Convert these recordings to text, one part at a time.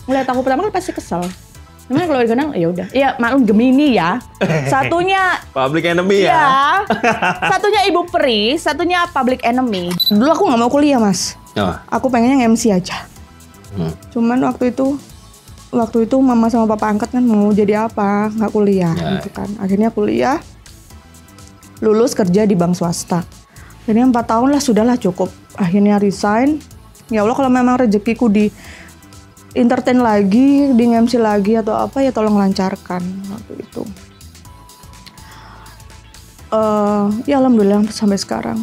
ngeliat aku pertama kan pasti kesel. Namanya kalau dikenal ya udah. Ya maklum Gemini ya. Satunya public enemy ya. Ya. Satunya Ibu Peri, satunya public enemy. Dulu aku nggak mau kuliah mas. Oh. Aku pengennya nge-MC aja. Cuman waktu itu mama sama papa angkat kan mau jadi apa, nggak kuliah gitu kan. Akhirnya kuliah, lulus kerja di bank swasta. Akhirnya 4 tahun lah, sudahlah cukup. Akhirnya resign. Ya Allah, kalau memang rezekiku di entertain lagi, di MC lagi atau apa ya tolong lancarkan waktu itu. Ya alhamdulillah sampai sekarang.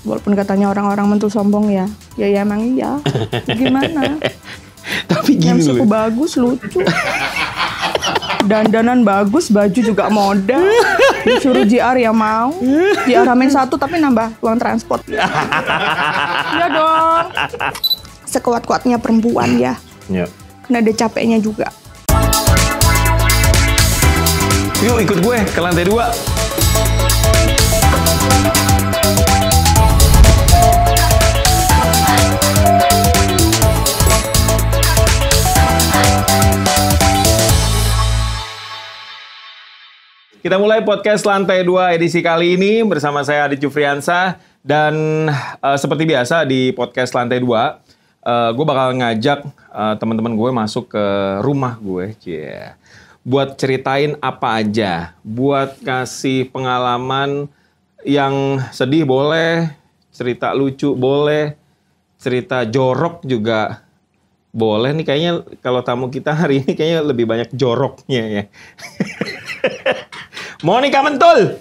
Walaupun katanya orang-orang mentul sombong ya emang iya. Gimana? Tapi gini MC ku bagus, lucu. Dandanan bagus, baju juga modal. Disuruh JR ya mau. JR ramen 1 tapi nambah uang transport. Ya dong. Sekuat-kuatnya perempuan ya. Karena ada capeknya juga. Yuk ikut gue ke lantai 2. Kita mulai podcast Lantai 2 edisi kali ini bersama saya Adit Jufriansah. Dan seperti biasa di podcast Lantai 2, gue bakal ngajak teman-teman gue masuk ke rumah gue. Buat ceritain apa aja. Buat kasih pengalaman yang sedih boleh, cerita lucu boleh, cerita jorok juga boleh. Nih kayaknya kalau tamu kita hari ini kayaknya lebih banyak joroknya ya. Monica Mentul.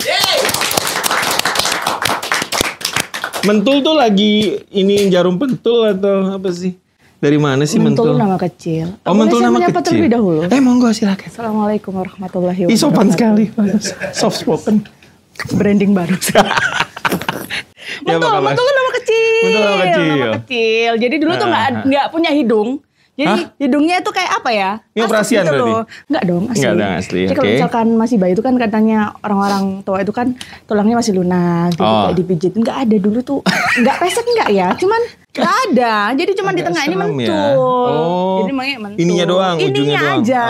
Mentul tuh lagi ini jarum pentul atau apa sih? Dari mana sih Mentul? Mentul nama kecil. Oh, Mentul nama kecil. Terlebih dahulu. Monggo silakan. Assalamualaikum warahmatullahi wabarakatuh. Sopan sekali. Soft spoken. Branding baru. Mentul nama kecil. Mentul nama kecil. Jadi dulu tuh nggak punya hidung. Jadi hidungnya itu kayak apa ya? Ini operasian gitu berarti? Loh. Enggak dong, asli. Enggak dong, asli. Jadi kalau misalkan masih bayi itu kan katanya orang-orang tua itu kan tulangnya masih lunak, gitu kayak dipijit. Enggak ada dulu tuh. Enggak pesek enggak ya? Cuman enggak ada. Jadi cuman di tengah ini mentul. Jadi makanya mentul. Ininya doang, ujungnya doang. Aja.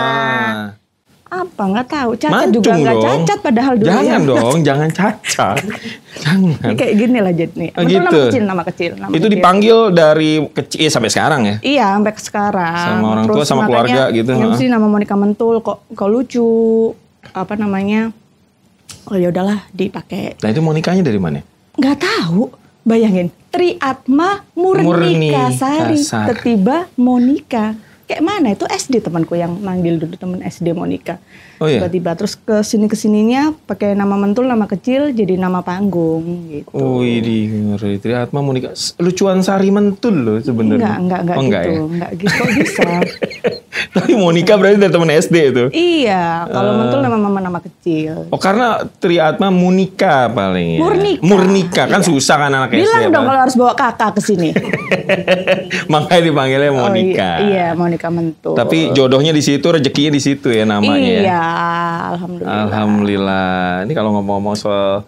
Apa nggak tahu, cacat Mancung juga nggak dong. cacat padahal dulu. Jangan dong, jangan cacat. Jangan. Ini kayak gini lah jadi nih. Gitu. Nama kecil. Itu dipanggil dari kecil sampai sekarang ya? Iya, sampai sekarang. Sama orang tua, sama keluarga gitu. Terus sih nama Monica Mentul kok lucu. Apa namanya? Oh ya udahlah dipakai. Nah itu Monikanya dari mana? Nggak tahu. Bayangin, Triatma Murnika Sari, tiba-tiba Monica. Kayak mana itu SD temanku yang manggil dulu, temen SD Monica. Oh iya. Tiba-tiba terus kesininya pakai nama Mentul, nama kecil jadi nama panggung gitu. Oh ini ngeri. Triatma Monika. Lucuan Sari Mentul loh sebenarnya. Enggak gitu. Ya? Enggak gitu kok bisa. Tapi Monica berarti dari temen SD itu. Iya, kalau Mentul nama kecil. Oh karena Triatma Munika paling ya. Murnika kan susah kan anak SD. Bilang dong kalau harus bawa kakak ke sini. Makanya dipanggilnya Monica. Iya, Monica Mentul. Tapi jodohnya di situ, rezekinya di situ ya namanya. Iya, alhamdulillah. Alhamdulillah. Ini kalau ngomong-ngomong soal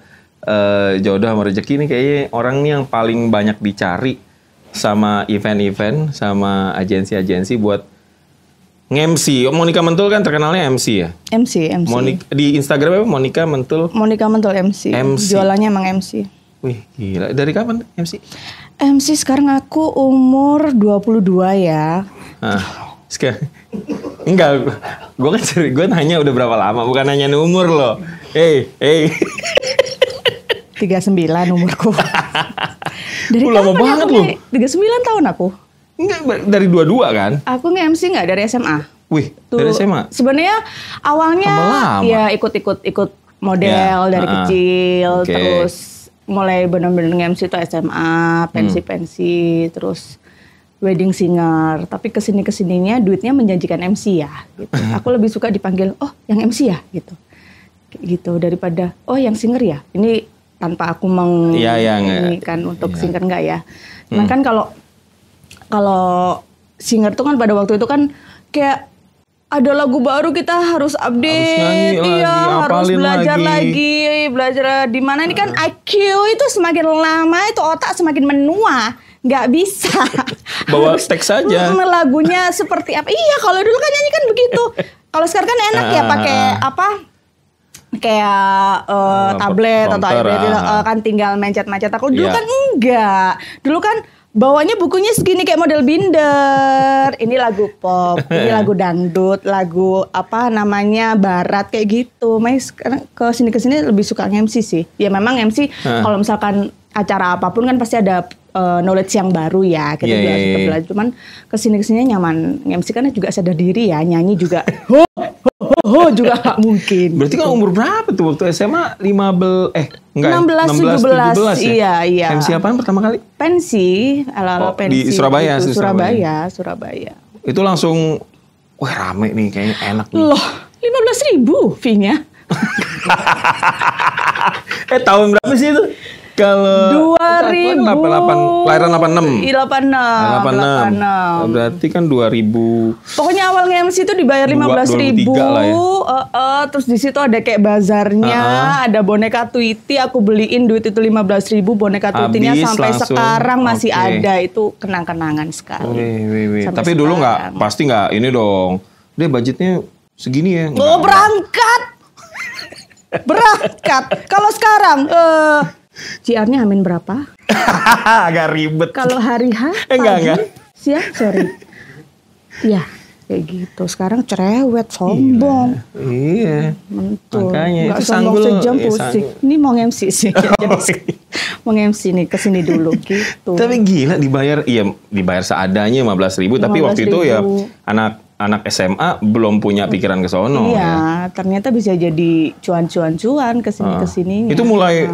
jodoh sama rezeki ini kayaknya orang nih yang paling banyak dicari sama event-event, sama agensi-agensi buat nge-MC. Monica Mentul kan terkenalnya MC ya? MC. Di Instagram apa? Monica Mentul MC. Jualannya emang MC. Wih, gila. Dari kapan MC? MC sekarang aku umur 22 ya. Sekarang. Enggak, gue nanya udah berapa lama, bukan nanya umur loh. Hey. 39 umurku. Dari lama banget loh. 39 tahun aku. Enggak, dari 22 kan? Aku nge-MC nggak dari SMA. Wih, tuh, dari SMA? Sebenarnya awalnya ya ikut model dari kecil, terus mulai benar-benar nge-MC itu SMA, pensi-pensi, terus wedding singer. Tapi kesininya duitnya menjanjikan MC ya. Gitu. Aku lebih suka dipanggil, oh yang MC ya gitu. Gitu daripada oh yang singer ya. Ini tanpa aku kan untuk singer enggak ya. Cuman kan kalau singer tuh kan pada waktu itu kan kayak ada lagu baru kita harus update, harus nyanyi lagi, harus belajar lagi belajar di mana ini kan IQ itu semakin lama itu otak semakin menua. Nggak bisa. Bawa teks saja. Lagunya seperti apa? Iya, kalau dulu kan nyanyi kan begitu. Kalau sekarang kan enak ya pakai apa? Kayak tablet atau iPad kan tinggal mencet-mencet. Aku dulu kan enggak. Dulu kan bawanya bukunya segini kayak model binder. Ini lagu pop, ini lagu dangdut, lagu apa namanya barat kayak gitu. Mas sekarang ke sini lebih suka MC sih. Ya memang MC kalau misalkan acara apapun kan pasti ada knowledge yang baru ya. Kita juga harus belajar. Cuman kesini nyaman. MC kan juga sadar diri ya, nyanyi juga. Juga gak mungkin. Berarti kan umur berapa tuh waktu SMA? 16, 17. Iya. MC apaan pertama kali? Pensi, ala-ala pensi. Di Surabaya gitu. Surabaya. Itu langsung, wah rame nih, kayaknya enak nih. Loh, 15.000 fee-nya. Tahun berapa sih itu? Kalau 2000 kelahiran 86. 86. Berarti kan 2000. Pokoknya awal nge-MC itu dibayar 15.000. Ya. Terus di situ ada kayak bazarnya, ada boneka Tweety, aku beliin duit itu 15.000, boneka Tweety-nya sampai langsung, sekarang masih ada. Itu kenang-kenangan sekali. Tapi dulu pasti nggak ini dong. Dia budgetnya segini ya. Berangkat. Kalau sekarang JR-nya amin berapa? Agak ribet. Kalau hari H, enggak. Siang, sore. Iya, kayak gitu. Sekarang cerewet, sombong. Iya. Mentul. Makanya nggak itu sombong sanggul. sejam pusing. Ini mau MC sih. Mau MC nih, kesini dulu gitu. Tapi gila dibayar seadanya 15.000. Tapi waktu itu ya anak SMA belum punya pikiran ke sono. Iya, ternyata bisa jadi cuan-cuan kesini. Itu mulai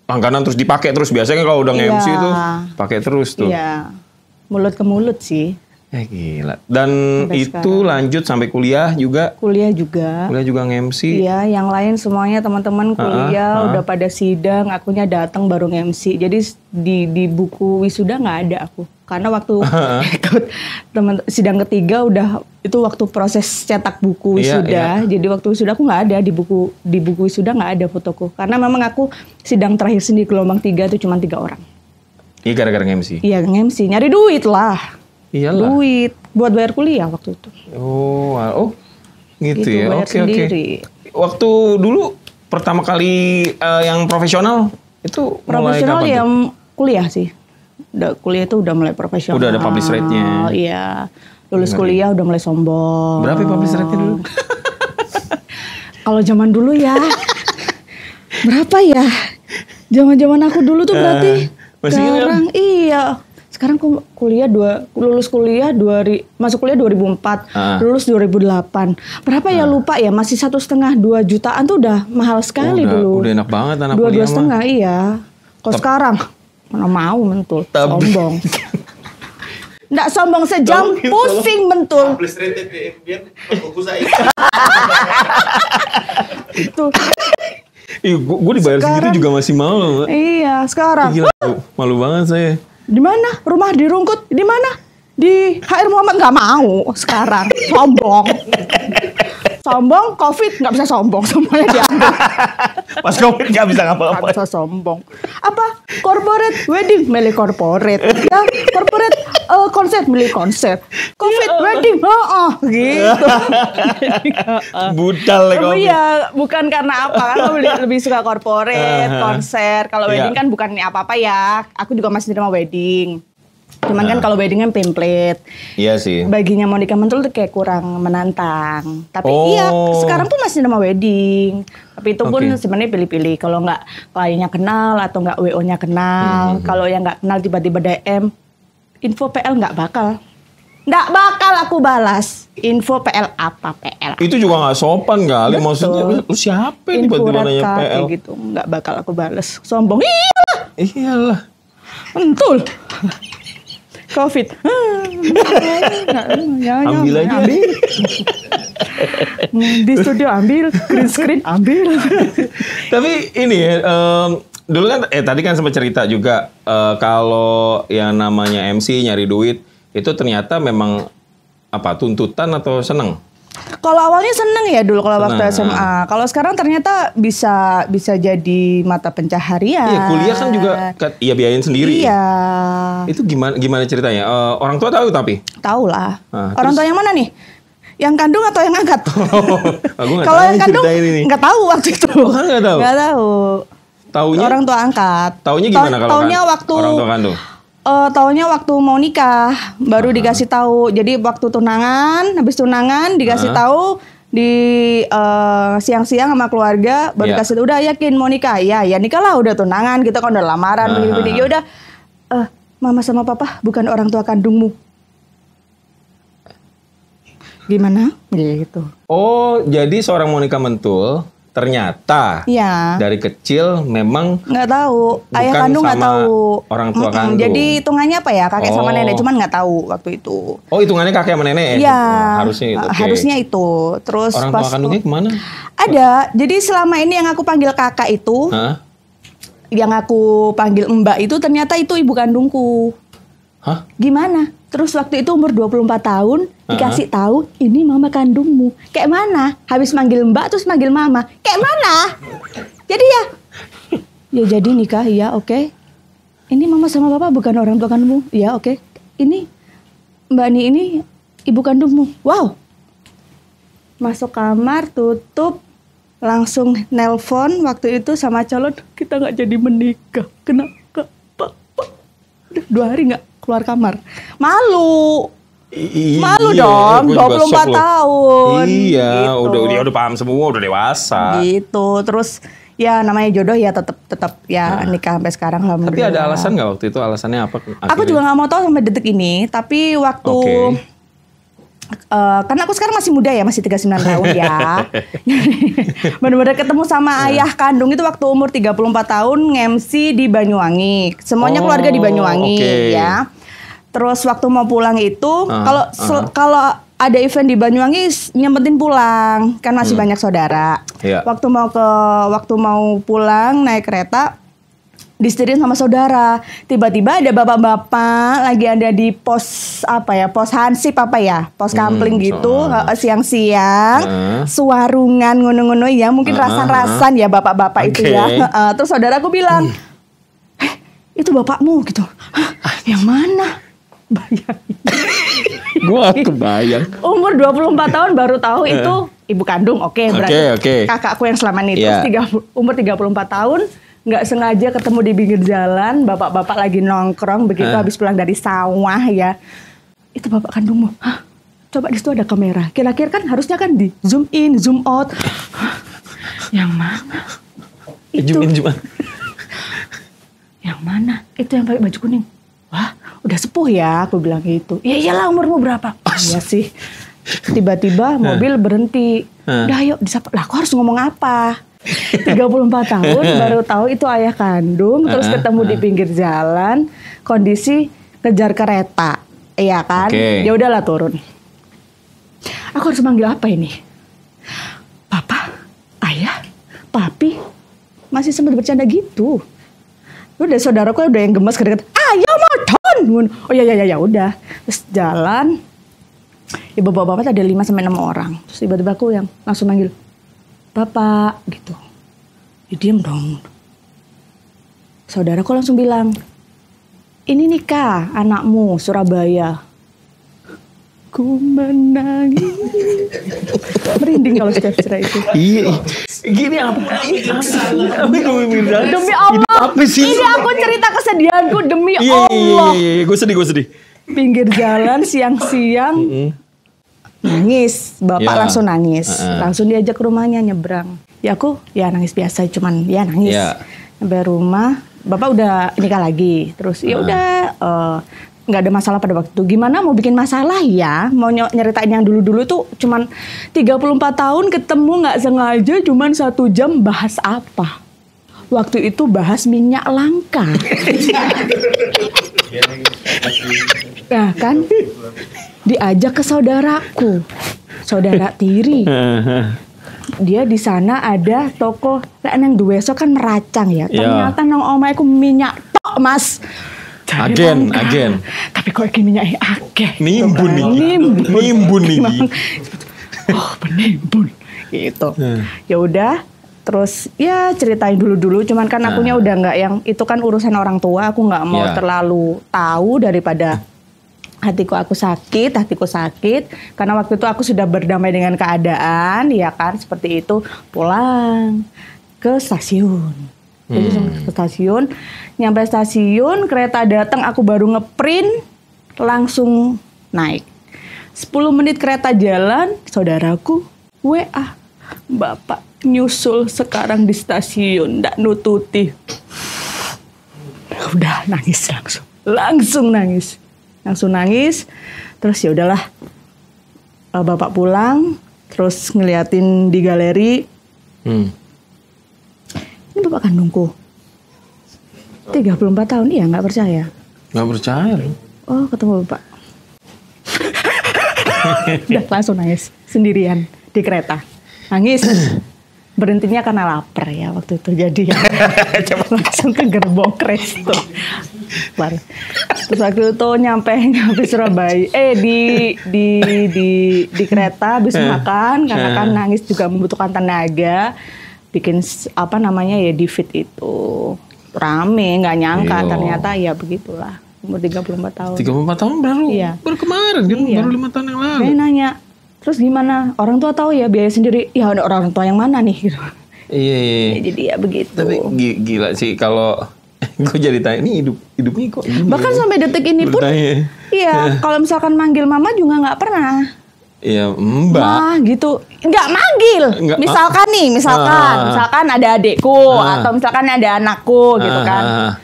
langganan terus dipakai terus. Biasanya kalau udah nge-MC itu pakai terus tuh. Iya, mulut ke mulut sih. Gila. Dan sampai itu sekarang. Lanjut sampai kuliah juga? Kuliah juga nge-MC? Iya, yang lain semuanya teman-teman kuliah udah pada sidang, akunya datang baru nge-MC. Jadi di buku wisuda nggak ada aku. Karena waktu ikut sidang ketiga itu waktu proses cetak buku wisuda. Jadi waktu wisuda aku nggak ada di buku wisuda nggak ada fotoku. Karena memang aku sidang terakhir sendiri gelombang 3 itu cuma 3 orang. Iya gara-gara nge-MC? Iya nge-MC, nyari duit lah. Iyalah. Duit buat bayar kuliah waktu itu. Oh gitu ya. Oke. Waktu dulu pertama kali yang profesional itu profesional mulai kapan kuliah sih. Kuliah itu udah mulai profesional. Udah ada publish rate-nya. Iya. Lulus kuliah udah mulai sombong. Berapa publish rate-nya dulu? Kalau zaman dulu ya. Berapa ya? Zaman aku dulu tuh berarti sekarang iya. Sekarang aku masuk kuliah 2004, lulus 2008. Berapa ya lupa ya? Masih 1,5-2 jutaan tuh udah mahal sekali dulu. Udah enak banget anak kuliah. 2,5 iya. Kalau sekarang mana mau mentul, sombong. Nggak sombong sejam, pusing mentul. Itu. Gue dibayar segitu juga masih malu. Iya, sekarang. Gila, malu banget saya. Di mana? Rumah di Rungkut? Di mana? Di HR Muhammad nggak mau sekarang. Sombong. Sombong, Covid nggak bisa sombong, semuanya diambil. Pas Covid nggak bisa ngapa-ngapa. Nggak bisa sombong. Apa? Corporate wedding milih corporate. Ya, corporate konser milih konser. Covid wedding, gitu. Budal ya Covid. Iya, bukan karena apa. Kan lebih suka corporate, konser. Kalau wedding kan bukan apa-apa ya. Aku juga masih nerima wedding. Cuman kan kalau wedding kan pamphlet. Iya sih. Baginya Monica Mentul tuh kayak kurang menantang. Tapi iya, sekarang pun masih nama wedding. Tapi itu pun sebenarnya pilih-pilih. Kalau nggak kliennya kenal atau nggak WO-nya kenal. Kalau yang nggak kenal tiba-tiba DM, info PL nggak bakal aku balas. Info PL apa PL? Itu juga nggak sopan kali. Betul. Maksudnya lu siapa tiba-tiba nanya PL? Gitu, nggak bakal aku balas. Sombong. Iyalah. Mentul. Covid. Ambil aja. Di studio ambil, green screen ambil. Tapi ini dulu kan tadi kan sempat cerita juga kalau yang namanya MC nyari duit itu ternyata memang tuntutan atau seneng? Kalau awalnya seneng ya dulu kalau waktu SMA. Kalau sekarang ternyata bisa jadi mata pencaharian. Iya, kuliah kan juga biayain sendiri. Iya. Itu gimana ceritanya? Orang tua tahu tapi? Tahu lah. Orang tua yang mana nih? Yang kandung atau yang angkat? Kalau yang kandung nggak tahu waktu itu. Nggak tahu. Nggak tahu. Taunya? Orang tua angkat. Taunya gimana kalau waktu orang tua kandung? Taunya waktu mau nikah baru dikasih tahu. Jadi waktu tunangan, habis tunangan dikasih tahu di siang-siang sama keluarga baru kasih tahu, udah yakin mau nikah? Ya nikah lah, udah tunangan kita kan udah lamaran begini. Ya udah, mama sama papa bukan orang tua kandungmu. Gimana? Gitu. Oh, jadi seorang Monica Mentul ternyata dari kecil memang nggak tahu, ayah kandung nggak tahu, orang tua kandung. Jadi hitungannya apa ya, kakek sama nenek, cuman nggak tahu waktu itu. Oh, hitungannya kakek sama nenek ya? Iya, harusnya itu. Terus orang tua kandungnya kemana? Ada. Jadi selama ini yang aku panggil kakak itu, yang aku panggil mbak itu ternyata itu ibu kandungku. Hah? Gimana? Terus waktu itu umur 24 tahun dikasih tahu ini mama kandungmu. Kayak mana? Habis manggil mbak terus manggil mama. Kayak mana? Jadi ya jadi nikah, ya oke. Ini mama sama papa bukan orang tua kandungmu. Ya oke. Ini Mbak Ani ini ibu kandungmu. Wow. Masuk kamar, tutup, langsung nelpon waktu itu sama calon, kita nggak jadi menikah. Kenapa? Udah 2 hari nggak keluar kamar. Malu. Malu dong, 24 tahun. Iya, gitu. udah paham semua, udah dewasa. Gitu. Terus ya namanya jodoh ya tetap ya nikah sampai sekarang. Tapi ada alasan nggak waktu itu? Alasannya apa? Akhirnya? Aku juga nggak mau tahu sampai detik ini. Tapi waktu karena aku sekarang masih muda ya, masih 39 tahun ya. Benar-benar ketemu sama ayah kandung itu waktu umur 34 tahun nge-MC di Banyuwangi. Semuanya keluarga di Banyuwangi ya. Terus waktu mau pulang itu kalau ada event di Banyuwangi nyempetin pulang kan masih banyak saudara. Waktu mau pulang naik kereta disetirin sama saudara. Tiba-tiba ada bapak-bapak lagi ada di pos pos hansip pos kampling gitu, siang-siang, suarungan ngono-ngono ya, mungkin rasan-rasan ya bapak-bapak itu ya. Terus saudaraku bilang, itu bapakmu gitu. Yang mana? Bayangin. Gue kebayang. Umur 24 tahun baru tahu itu ibu kandung. Berarti kakakku yang selama ini. Terus umur 34 tahun nggak sengaja ketemu di pinggir jalan, bapak-bapak lagi nongkrong begitu habis pulang dari sawah ya. Itu bapak kandungmu. Hah? Coba di situ ada kamera. Kira-kira kan harusnya kan di zoom in, zoom out. Yang mana? Itu. Zoom in, zoom out. Yang mana? Itu yang pakai baju kuning. Wah, udah sepuh ya, aku bilang gitu. Iya iyalah, umurmu berapa? Iya sih. Tiba-tiba mobil berhenti. Udah ayo disapa. Lah, aku harus ngomong apa? 34 tahun baru tahu itu ayah kandung, terus ketemu di pinggir jalan, kondisi kejar kereta, iya kan? Ya udahlah turun. Aku harus manggil apa ini? Papa, ayah, papi, masih sempat bercanda gitu. Udah saudaraku udah yang gemes keringet. Ayo modon. Oh ya udah. Terus jalan. Ibu bapak ada 5-6 orang. Terus tiba-tiba aku yang langsung manggil Bapak gitu. Ya diem dong. Saudaraku langsung bilang, ini nikah anakmu Surabaya. Ku menangis. Merinding kalau setiap cerita itu. Iya. Gini apa? Demi Allah. Ini aku cerita kesedihanku demi Allah. Iya. Gue sedih. Pinggir jalan siang-siang. Nangis, bapak langsung nangis, langsung diajak ke rumahnya nyebrang. Ya aku ya nangis biasa, cuman ya nangis. Sampai rumah, bapak udah nikah lagi, terus ya udah nggak ada masalah pada waktu itu. Gimana mau bikin masalah ya? Mau nyeritain yang dulu-dulu tuh cuman 34 tahun ketemu nggak sengaja, cuman 1 jam bahas apa? Waktu itu bahas minyak langka. Ya kan? Diajak ke saudaraku, saudara tiri. Dia di sana ada toko, nang duweso kan meracang ya. Ternyata nang omahku minyak tok mas. Agen. Tapi kok iki minyaknya akeh. Nimbun nih. Oh penimbun gitu. Ya udah, terus ya ceritain dulu. Cuman kan akunya udah nggak yang itu kan urusan orang tua. Aku nggak mau terlalu tahu daripada hatiku sakit. Karena waktu itu aku sudah berdamai dengan keadaan, ya kan seperti itu. Pulang ke stasiun. Jadi ke stasiun, nyampe stasiun, kereta datang, aku baru ngeprint, langsung naik. 10 menit kereta jalan, saudaraku WA, Bapak nyusul sekarang di stasiun, ndak nututi. Udah nangis langsung nangis. Terus ya udahlah, Bapak pulang, terus ngeliatin di galeri. Ini bapak kandungku. 34 tahun, iya nggak percaya? Nggak percaya. Oh ketemu bapak. Udah langsung nangis sendirian di kereta. Nangis. Berhentinya karena lapar ya waktu itu. Jadi ya langsung ke gerbong Kresto. Terus waktu itu nyampe Surabaya. Di kereta habis makan karena kan nangis juga membutuhkan tenaga. Bikin ya di feed itu rame, nggak nyangka ternyata ya begitulah. Umur 34 tahun. 34 tahun baru kemarin kan, baru 5 tahun yang lalu. Saya nanya, terus gimana? Orang tua tahu ya biaya sendiri? Ya orang tua yang mana nih? Iya. Ya, jadi ya begitu. Tapi gila sih kalau gue jadi tanya ini hidupnya kok gini. Bahkan sampai detik ini pun, iya kalau misalkan manggil mama juga nggak pernah. Iya, Mbak. Gitu. Nggak manggil. Misalkan ada adekku atau misalkan ada anakku gitu kan.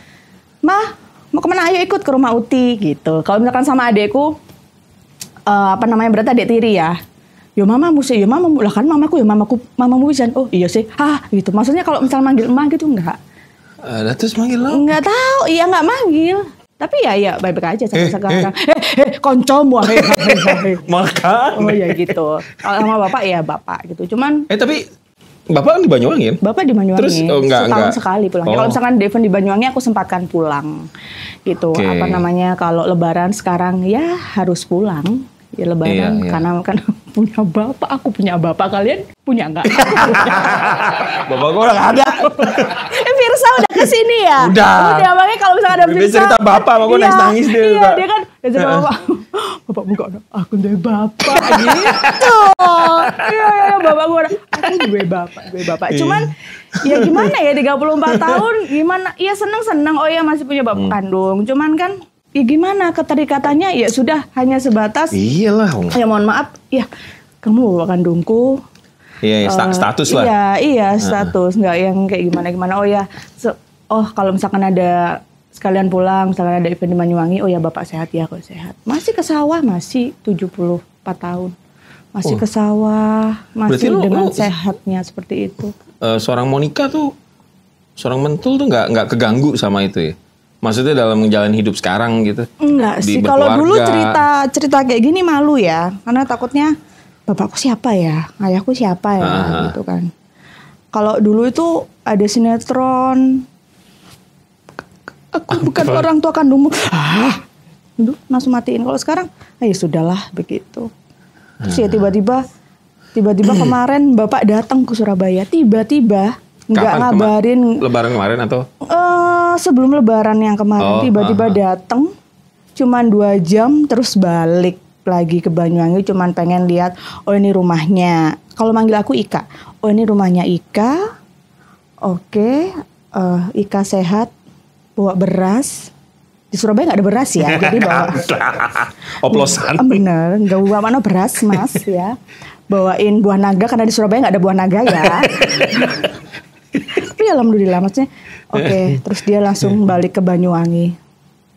Mah, mau kemana? Ayo ikut ke rumah Uti gitu. Kalau misalkan sama adekku, berarti adek tiri ya. Yo mamamu sih, yo mamamu lah kan mamamu bisa. Oh iya sih. Gitu. Maksudnya kalau misalnya manggil emak gitu enggak. Terus manggil lo? Enggak tahu, iya enggak manggil. Tapi ya baik-baik aja sampai sekarang. Koncomu. Makan. Oh iya gitu. Kalau sama bapak ya bapak gitu. Cuman. Tapi bapak kan di Banyuwangi kan? Bapak di Banyuwangi. Terus setahun sekali pulang. Kalau misalkan event di Banyuwangi aku sempatkan pulang. Gitu. Kalau Lebaran sekarang ya harus pulang. Ya Lebaran karena kan punya bapak, aku punya bapak, kalian punya enggak? Bapak gue udah ada. Firsa udah kesini ya? Udah makanya kalau misalkan ada Firsa. Dia cerita bapak, gue nangis dia. Iya, dia kan cerita bapak. Bapak buka, aku dari bapak gitu. Iya, bapak gue aku gue bapak. Cuman ya gimana ya 34 tahun, gimana? Ya seneng. Oh ya masih punya bapak kandung. Cuman kan ya gimana keterikatannya ya sudah hanya sebatas. Iyalah. Ya mohon maaf, ya kamu bapak kandungku. Iya, status lah. Iya, status nggak yang kayak gimana. Oh ya, kalau misalkan ada sekalian pulang, misalkan ada event di Banyuwangi, oh ya bapak sehat ya, kok sehat. Masih ke sawah, masih 74 tahun. Masih ke sawah, masih dengan sehatnya seperti itu. Seorang Monica tuh, seorang mentul tuh nggak keganggu sama itu ya? Maksudnya dalam menjalani hidup sekarang gitu? Enggak sih, kalau dulu cerita kayak gini malu ya, karena takutnya bapakku siapa ya, ayahku siapa ya, gitu kan. Kalau dulu itu ada sinetron, aku bukan orang tua kandungmu, langsung matiin. Kalau sekarang, ya sudahlah begitu. Terus ya tiba-tiba kemarin bapak datang ke Surabaya, tiba-tiba nggak ngabarin. Lebaran kemarin atau? Sebelum Lebaran yang kemarin tiba-tiba datang, cuman 2 jam terus balik lagi ke Banyuwangi, cuman pengen lihat, oh ini rumahnya. Kalau manggil aku Ika, oh ini rumahnya Ika. Oke, Ika sehat, bawa beras. Di Surabaya nggak ada beras ya, jadi bawa oplosan. Bener, nggak bawa mana beras mas ya. Bawain buah naga karena di Surabaya nggak ada buah naga ya. Tapi alhamdulillah maksudnya oke. Terus dia langsung balik ke Banyuwangi.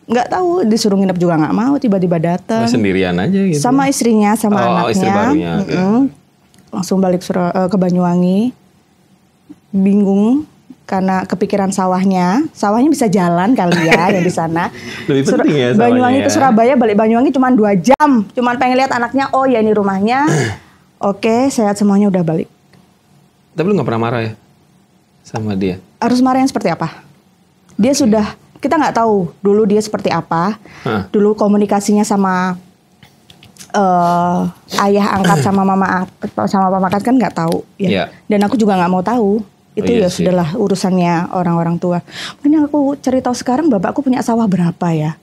Nggak tahu, disuruh nginep juga nggak mau, tiba-tiba datang. Sendirian aja gitu. Sama istrinya, sama anaknya. Istri barunya. Langsung balik ke Banyuwangi. Bingung karena kepikiran sawahnya. Sawahnya bisa jalan kali ya yang di sana. Lebih penting ya sawahnya. Banyuwangi ke Surabaya, balik Banyuwangi cuma 2 jam. Cuman pengen lihat anaknya, oh ya ini rumahnya. Oke, sehat semuanya, udah balik. Tapi lu nggak pernah marah ya sama dia? Harus marah yang seperti apa? Dia sudah, kita nggak tahu dulu dia seperti apa. Dulu komunikasinya sama ayah angkat sama mama angkat kan nggak tahu ya. Dan aku juga nggak mau tahu. Itu ya sudahlah urusannya orang-orang tua. Mungkin yang aku cerita sekarang, bapakku punya sawah berapa ya?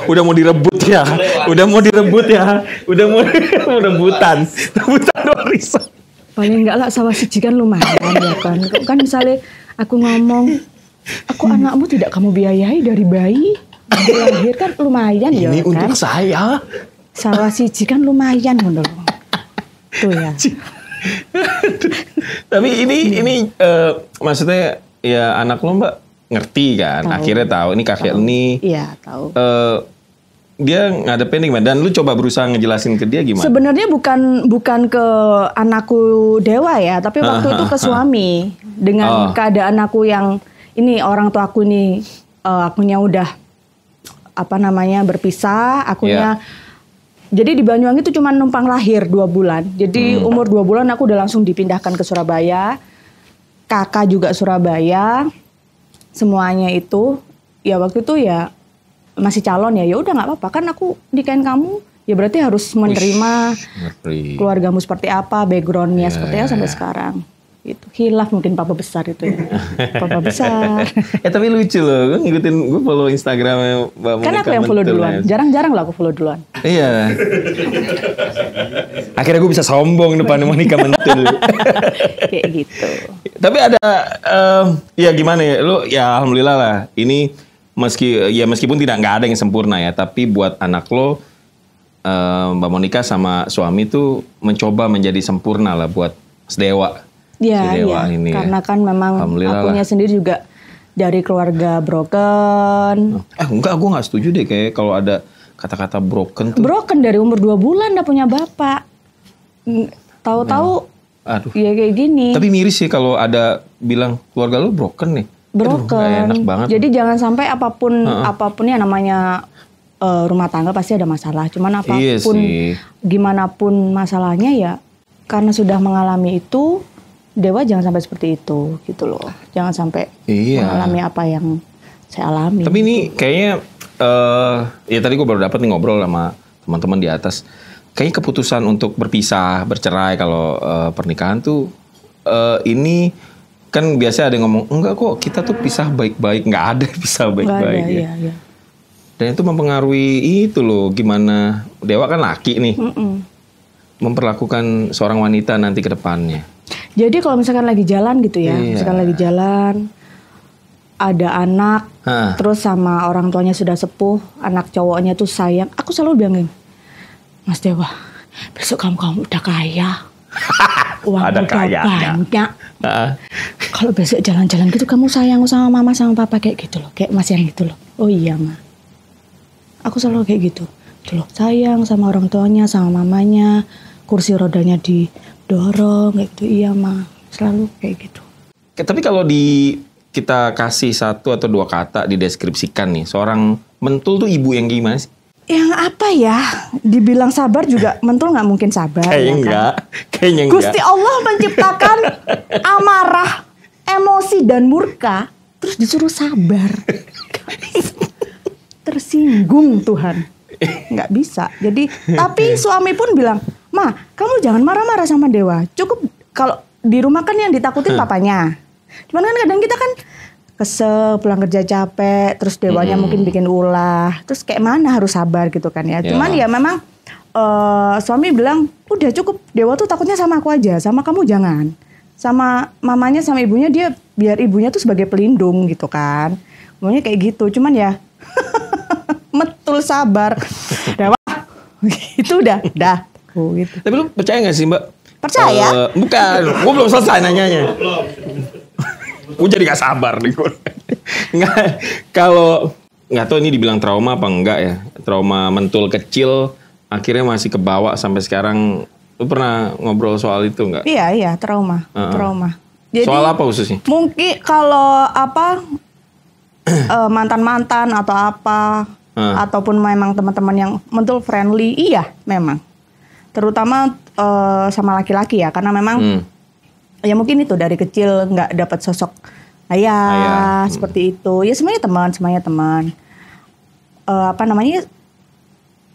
Udah mau direbut ya. Udah mau rebutan warisan. Paling enggak lah sawah siji kan lumayan ya kan. Kan misalnya aku ngomong, aku anakmu tidak kamu biayai dari bayi, lahir kan lumayan ya kan. Ini untuk saya. Sawah siji kan lumayan menurut. Tuh ya. Tapi ini maksudnya ya anak lo Mbak ngerti kan, akhirnya tahu ini kakek ini. Iya tahu. Dia ngadepin gimana? Dan lu coba berusaha ngejelasin ke dia gimana? Sebenarnya bukan ke anakku Dewa ya, tapi waktu itu ke suami dengan keadaan aku yang ini orang tua aku nih akunya udah berpisah, akunya. Jadi di Banyuwangi itu cuma numpang lahir 2 bulan. Jadi umur 2 bulan aku udah langsung dipindahkan ke Surabaya. Kakak juga Surabaya. Semuanya itu ya waktu itu ya masih calon ya. Ya udah nggak apa-apa kan aku nikahin kamu. Ya berarti harus menerima keluargamu seperti apa, backgroundnya seperti apa sampai sekarang. Itu hilaf mungkin papa besar itu ya. Papa besar. Tapi lucu loh, gue follow Instagramnya Mbak Monica. Kan aku yang follow duluan, jarang-jarang lah aku follow duluan. Iya. Akhirnya gue bisa sombong depan Monica Mentul. Kayak gitu. Tapi ada, ya gimana ya, lu ya alhamdulillah lah. Ini meskipun nggak ada yang sempurna ya, tapi buat anak lo, Mbak Monica sama suami tuh mencoba menjadi sempurna lah buat Dewa. Iya, ini karena kan memang akunya sendiri juga dari keluarga broken. Enggak, gue nggak setuju deh kayak kalau ada kata-kata broken tuh. Broken dari umur 2 bulan udah punya bapak. Tahu-tahu ya kayak gini. Tapi miris sih kalau ada bilang keluarga lu broken nih. Broken. Enak banget. Jadi jangan sampai apapun ya namanya rumah tangga pasti ada masalah. Cuman apapun gimana pun masalahnya ya karena sudah mengalami itu. Dewa jangan sampai seperti itu gitu loh. Jangan sampai mengalami apa yang saya alami. Tapi ini kayaknya ya tadi gue baru dapat nih ngobrol sama teman-teman di atas. Kayaknya keputusan untuk berpisah, bercerai kalau pernikahan tuh ini kan biasanya ada yang ngomong enggak kok kita tuh pisah baik-baik, nggak ada pisah baik-baik ya. Iya. Dan itu mempengaruhi itu loh gimana Dewa kan laki nih. Memperlakukan seorang wanita nanti ke depannya. Jadi kalau misalkan lagi jalan gitu ya, misalkan lagi jalan, ada anak, terus sama orang tuanya sudah sepuh, anak cowoknya tuh sayang, aku selalu bilangin, Mas Dewa, besok kamu udah kaya, uang udah banyak. Kalau besok jalan-jalan gitu kamu sayang sama mama sama papa kayak gitu loh, kayak Mas yang gitu loh. Oh iya Ma, aku selalu kayak gitu, tuh loh, sayang sama orang tuanya, sama mamanya, kursi rodanya didorong kayak gitu. Iya Ma, selalu kayak gitu. Tapi kalau kita kasih 1 atau 2 kata dideskripsikan nih, seorang Mentul tuh ibu yang gimana sih? Yang apa ya? Dibilang sabar juga Mentul nggak mungkin sabar. Kayaknya enggak. Gusti Allah menciptakan amarah, emosi dan murka, terus disuruh sabar. Tersinggung Tuhan. Nggak bisa. Jadi, tapi suami pun bilang, Ma, kamu jangan marah-marah sama Dewa. Cukup kalau di rumah kan yang ditakutin papanya. Cuman kan kadang kita kan kesel, pulang kerja capek, terus Dewanya mungkin bikin ulah. Terus kayak mana harus sabar gitu kan ya. Cuman ya memang suami bilang, udah cukup, Dewa tuh takutnya sama aku aja, sama kamu jangan. Sama mamanya sama ibunya dia biar ibunya tuh sebagai pelindung gitu kan. Maunya kayak gitu. Cuman ya Mentul sabar. Dewa itu udah. Gitu. Tapi lu percaya gak sih Mbak? Percaya? Bukan, gue belum selesai nanyanya. Gue jadi gak sabar nih. Kalau gak tahu ini dibilang trauma apa enggak ya. Trauma Mentul kecil akhirnya masih kebawa sampai sekarang. Lu pernah ngobrol soal itu gak? Iya, trauma. Jadi, soal apa khususnya? Mungkin kalau mantan-mantan atau apa, ataupun memang teman-teman yang Mentul friendly, iya memang. Terutama sama laki-laki ya, karena memang ya mungkin itu dari kecil nggak dapat sosok ayah seperti itu. Ya semuanya teman.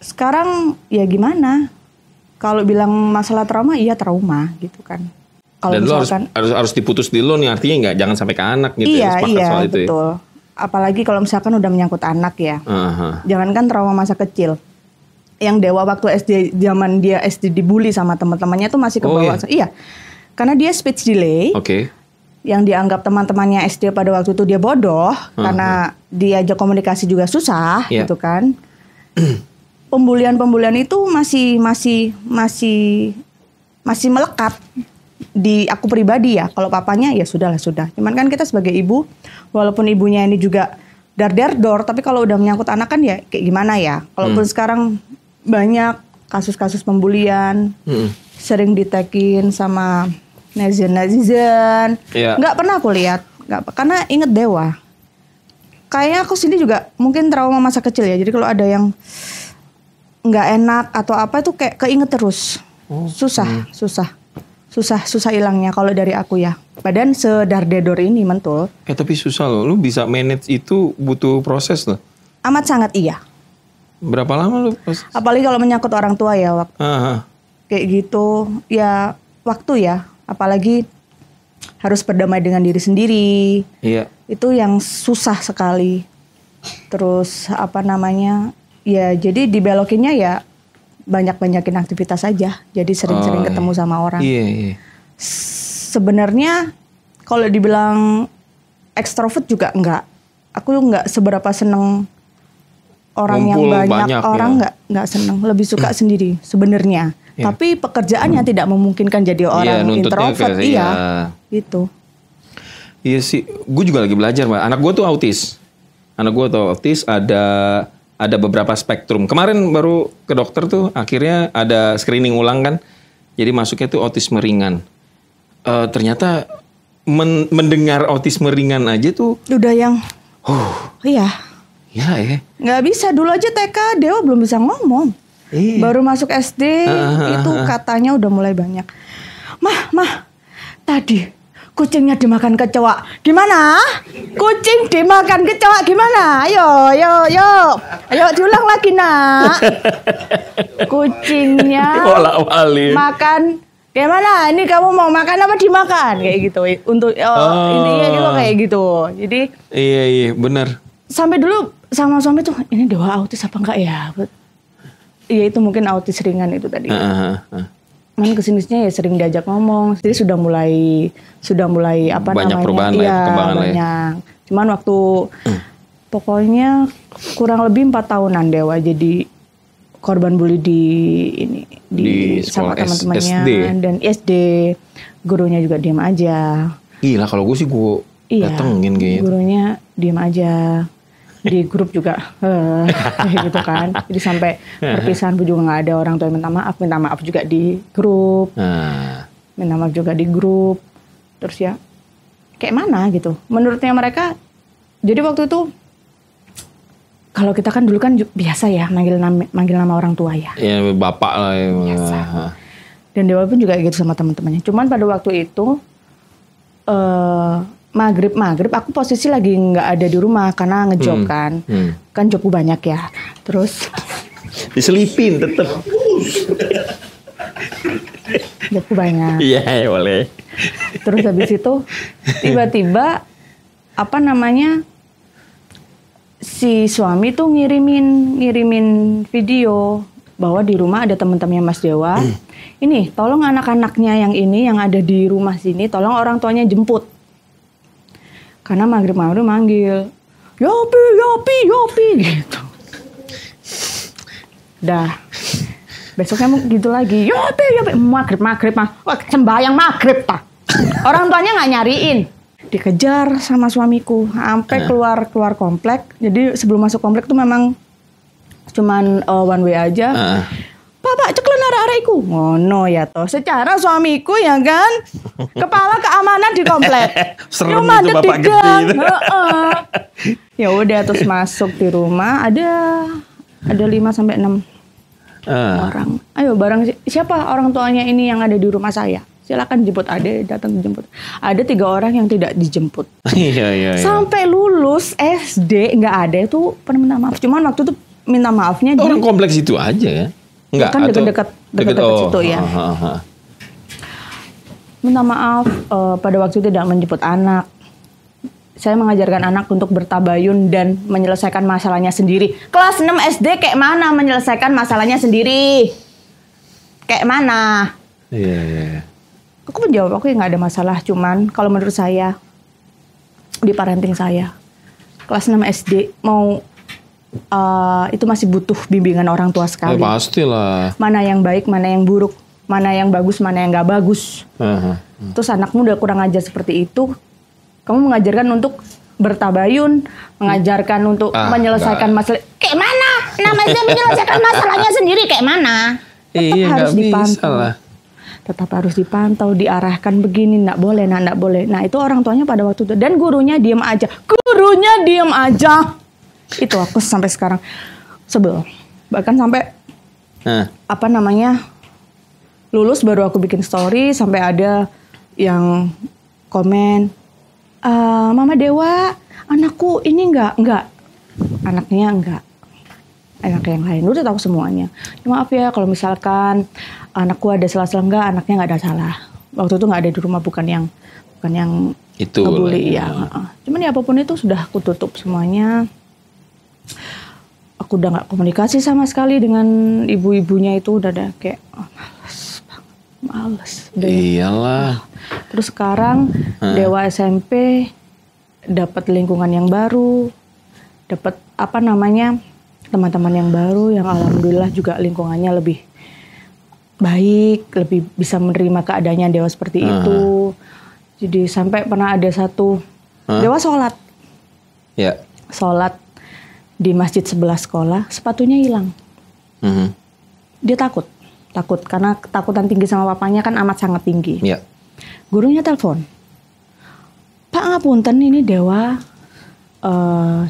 sekarang ya gimana? Kalau bilang masalah trauma, iya trauma gitu kan. Kalau dan misalkan, lo harus diputus di lo nih, artinya nggak, jangan sampai ke anak gitu. Iya, soal itu betul. Ya? Apalagi kalau misalkan udah menyangkut anak ya. Jangankan trauma masa kecil. Yang Dewa waktu SD, zaman dia SD dibully sama teman-temannya tuh masih kebawa. Iya. Karena dia speech delay. Oke. Yang dianggap teman-temannya SD pada waktu itu dia bodoh. Karena diajak komunikasi juga susah gitu kan. Pembulian itu masih melekat di aku pribadi ya. Kalau papanya ya sudah. Cuman kan kita sebagai ibu, walaupun ibunya ini juga dar-dar-dor, tapi kalau udah menyangkut anak kan ya kayak gimana ya. Kalaupun sekarang banyak kasus-kasus pembulian, sering ditekin sama netizen. Nggak pernah aku lihat, karena inget Dewa. Kayaknya aku sini juga mungkin trauma masa kecil ya. Jadi kalau ada yang nggak enak atau apa itu kayak keinget terus. Susah hilangnya kalau dari aku ya. Badan sedar-dedor ini mentul. Tapi susah loh. Lu bisa manage itu butuh proses loh. Amat sangat iya. Berapa lama lu proses? Apalagi kalau menyangkut orang tua ya waktu. Kayak gitu ya waktu ya. Apalagi harus berdamai dengan diri sendiri. Iya. Itu yang susah sekali. Terus ya jadi dibelokinnya ya banyakin aktivitas aja. Jadi sering-sering ketemu sama orang. Iya. Sebenarnya kalau dibilang ekstrovert juga enggak. Aku enggak seberapa seneng orang ngumpul yang banyak orang nggak seneng. Lebih suka sendiri sebenarnya. Tapi pekerjaannya tidak memungkinkan jadi orang introvert. Gitu. Iya sih. Gue juga lagi belajar, Mbak. Anak gue tuh autis. Ada beberapa spektrum. Kemarin baru ke dokter tuh, akhirnya ada screening ulang kan. Jadi masuknya tuh autisme ringan. Ternyata mendengar autisme ringan aja tuh udah yang iya. Ya. Nggak bisa, dulu aja TK Dewa belum bisa ngomong. Baru masuk SD itu katanya udah mulai banyak. Mah, tadi kucingnya dimakan kecoa. Gimana? Kucing dimakan kecoa gimana? Ayo diulang lagi, Nak. Kucingnya makan. Gimana? Ini kamu mau makan apa dimakan? Kayak gitu. Untuk intinya gitu kayak gitu. Jadi iya, benar. Sampai dulu sama suami tuh, ini Dewa autis apa enggak ya? Iya, itu mungkin autis ringan itu tadi. Cuman kesini-sininya ya sering diajak ngomong. Jadi sudah mulai banyak perubahan lah, perkembangan banyak. Cuman waktu pokoknya kurang lebih 4 tahunan Dewa jadi korban bully di sama teman-temannya SD. Dan SD gurunya juga diam aja. Gila, kalau gue sih gue datengin gitu. Gurunya diam aja. Di grup juga gitu kan. Jadi sampai perpisahan pun juga nggak ada orang tua yang minta maaf juga di grup. Minta maaf juga di grup. Terus ya kayak mana gitu. Menurutnya mereka, jadi waktu itu kalau kita kan dulu kan biasa ya manggil nama orang tua ya. Iya, bapak lah ya. Biasa. Dan Dewa pun juga gitu sama teman-temannya. Cuman pada waktu itu maghrib aku posisi lagi nggak ada di rumah karena ngejob kan jobku banyak ya, terus diselipin tetep jobku banyak. Iya, boleh. Terus habis itu tiba-tiba si suami tuh ngirimin video bahwa di rumah ada teman-temannya Mas Dewa. Ini tolong anak-anaknya yang ada di rumah sini, tolong orang tuanya jemput. Karena maghrib manggil, Yopi gitu. Dah, besoknya gitu lagi, Yopi maghrib mah, sembahyang maghrib tak. Orang tuanya nggak nyariin, dikejar sama suamiku, sampai keluar komplek. Jadi sebelum masuk komplek tuh memang cuman one way aja. Bapak ceklen arek-arekku. Ngono ya toh. Secara suamiku ya kan kepala keamanan di komplek. Serem itu bapak gede. Ya udah terus masuk di rumah ada 5-6 orang. Ayo bareng siapa orang tuanya ini yang ada di rumah saya? Silakan jemput, datang dijemput. Ada 3 orang yang tidak dijemput. Iya. Sampai lulus SD nggak ada itu pernah minta maaf. Cuman waktu itu minta maafnya orang kompleks itu aja ya? Enggak, kan dekat situ ya. Minta maaf pada waktu itu tidak menjemput anak. Saya mengajarkan anak untuk bertabayun dan menyelesaikan masalahnya sendiri. Kelas 6 SD kayak mana menyelesaikan masalahnya sendiri? Kayak mana? Iya. Aku menjawab, aku nggak ada masalah. Cuman kalau menurut saya, di parenting saya, kelas 6 SD mau itu masih butuh bimbingan orang tua sekali. Pastilah. Mana yang baik, mana yang buruk, mana yang bagus, mana yang nggak bagus. Terus anakmu udah kurang ajar seperti itu, kamu mengajarkan untuk bertabayun, mengajarkan untuk menyelesaikan masalah. Kayak mana? Namanya menyelesaikan masalahnya sendiri kayak mana? Tetap harus dipantau. Tetap harus dipantau, diarahkan begini, nggak boleh, nggak boleh. Nah itu orang tuanya pada waktu itu. Dan gurunya diem aja. Itu aku sampai sekarang sebel. Bahkan sampai lulus baru aku bikin story, sampai ada yang komen, Mama Dewa, anakku ini enggak. Anaknya enggak. Anak yang lain udah tahu semuanya. Maaf ya kalau misalkan anakku ada salah-salah, enggak, anaknya enggak ada salah. Waktu itu enggak ada di rumah, bukan yang itu ngebully ya. Cuman ya apapun itu sudah aku tutup semuanya. Aku udah nggak komunikasi sama sekali dengan ibu-ibunya itu, udah ada kayak males. Iyalah. Terus sekarang Dewa SMP dapat lingkungan yang baru, dapat teman-teman yang baru yang alhamdulillah juga lingkungannya lebih baik, lebih bisa menerima keadaannya Dewa seperti itu. Jadi sampai pernah ada satu Dewa sholat. Ya. Sholat di masjid sebelah sekolah, sepatunya hilang. Dia takut karena ketakutan tinggi sama papanya kan amat sangat tinggi. Ya. Gurunya telepon, Pak ngapunten ini Dewa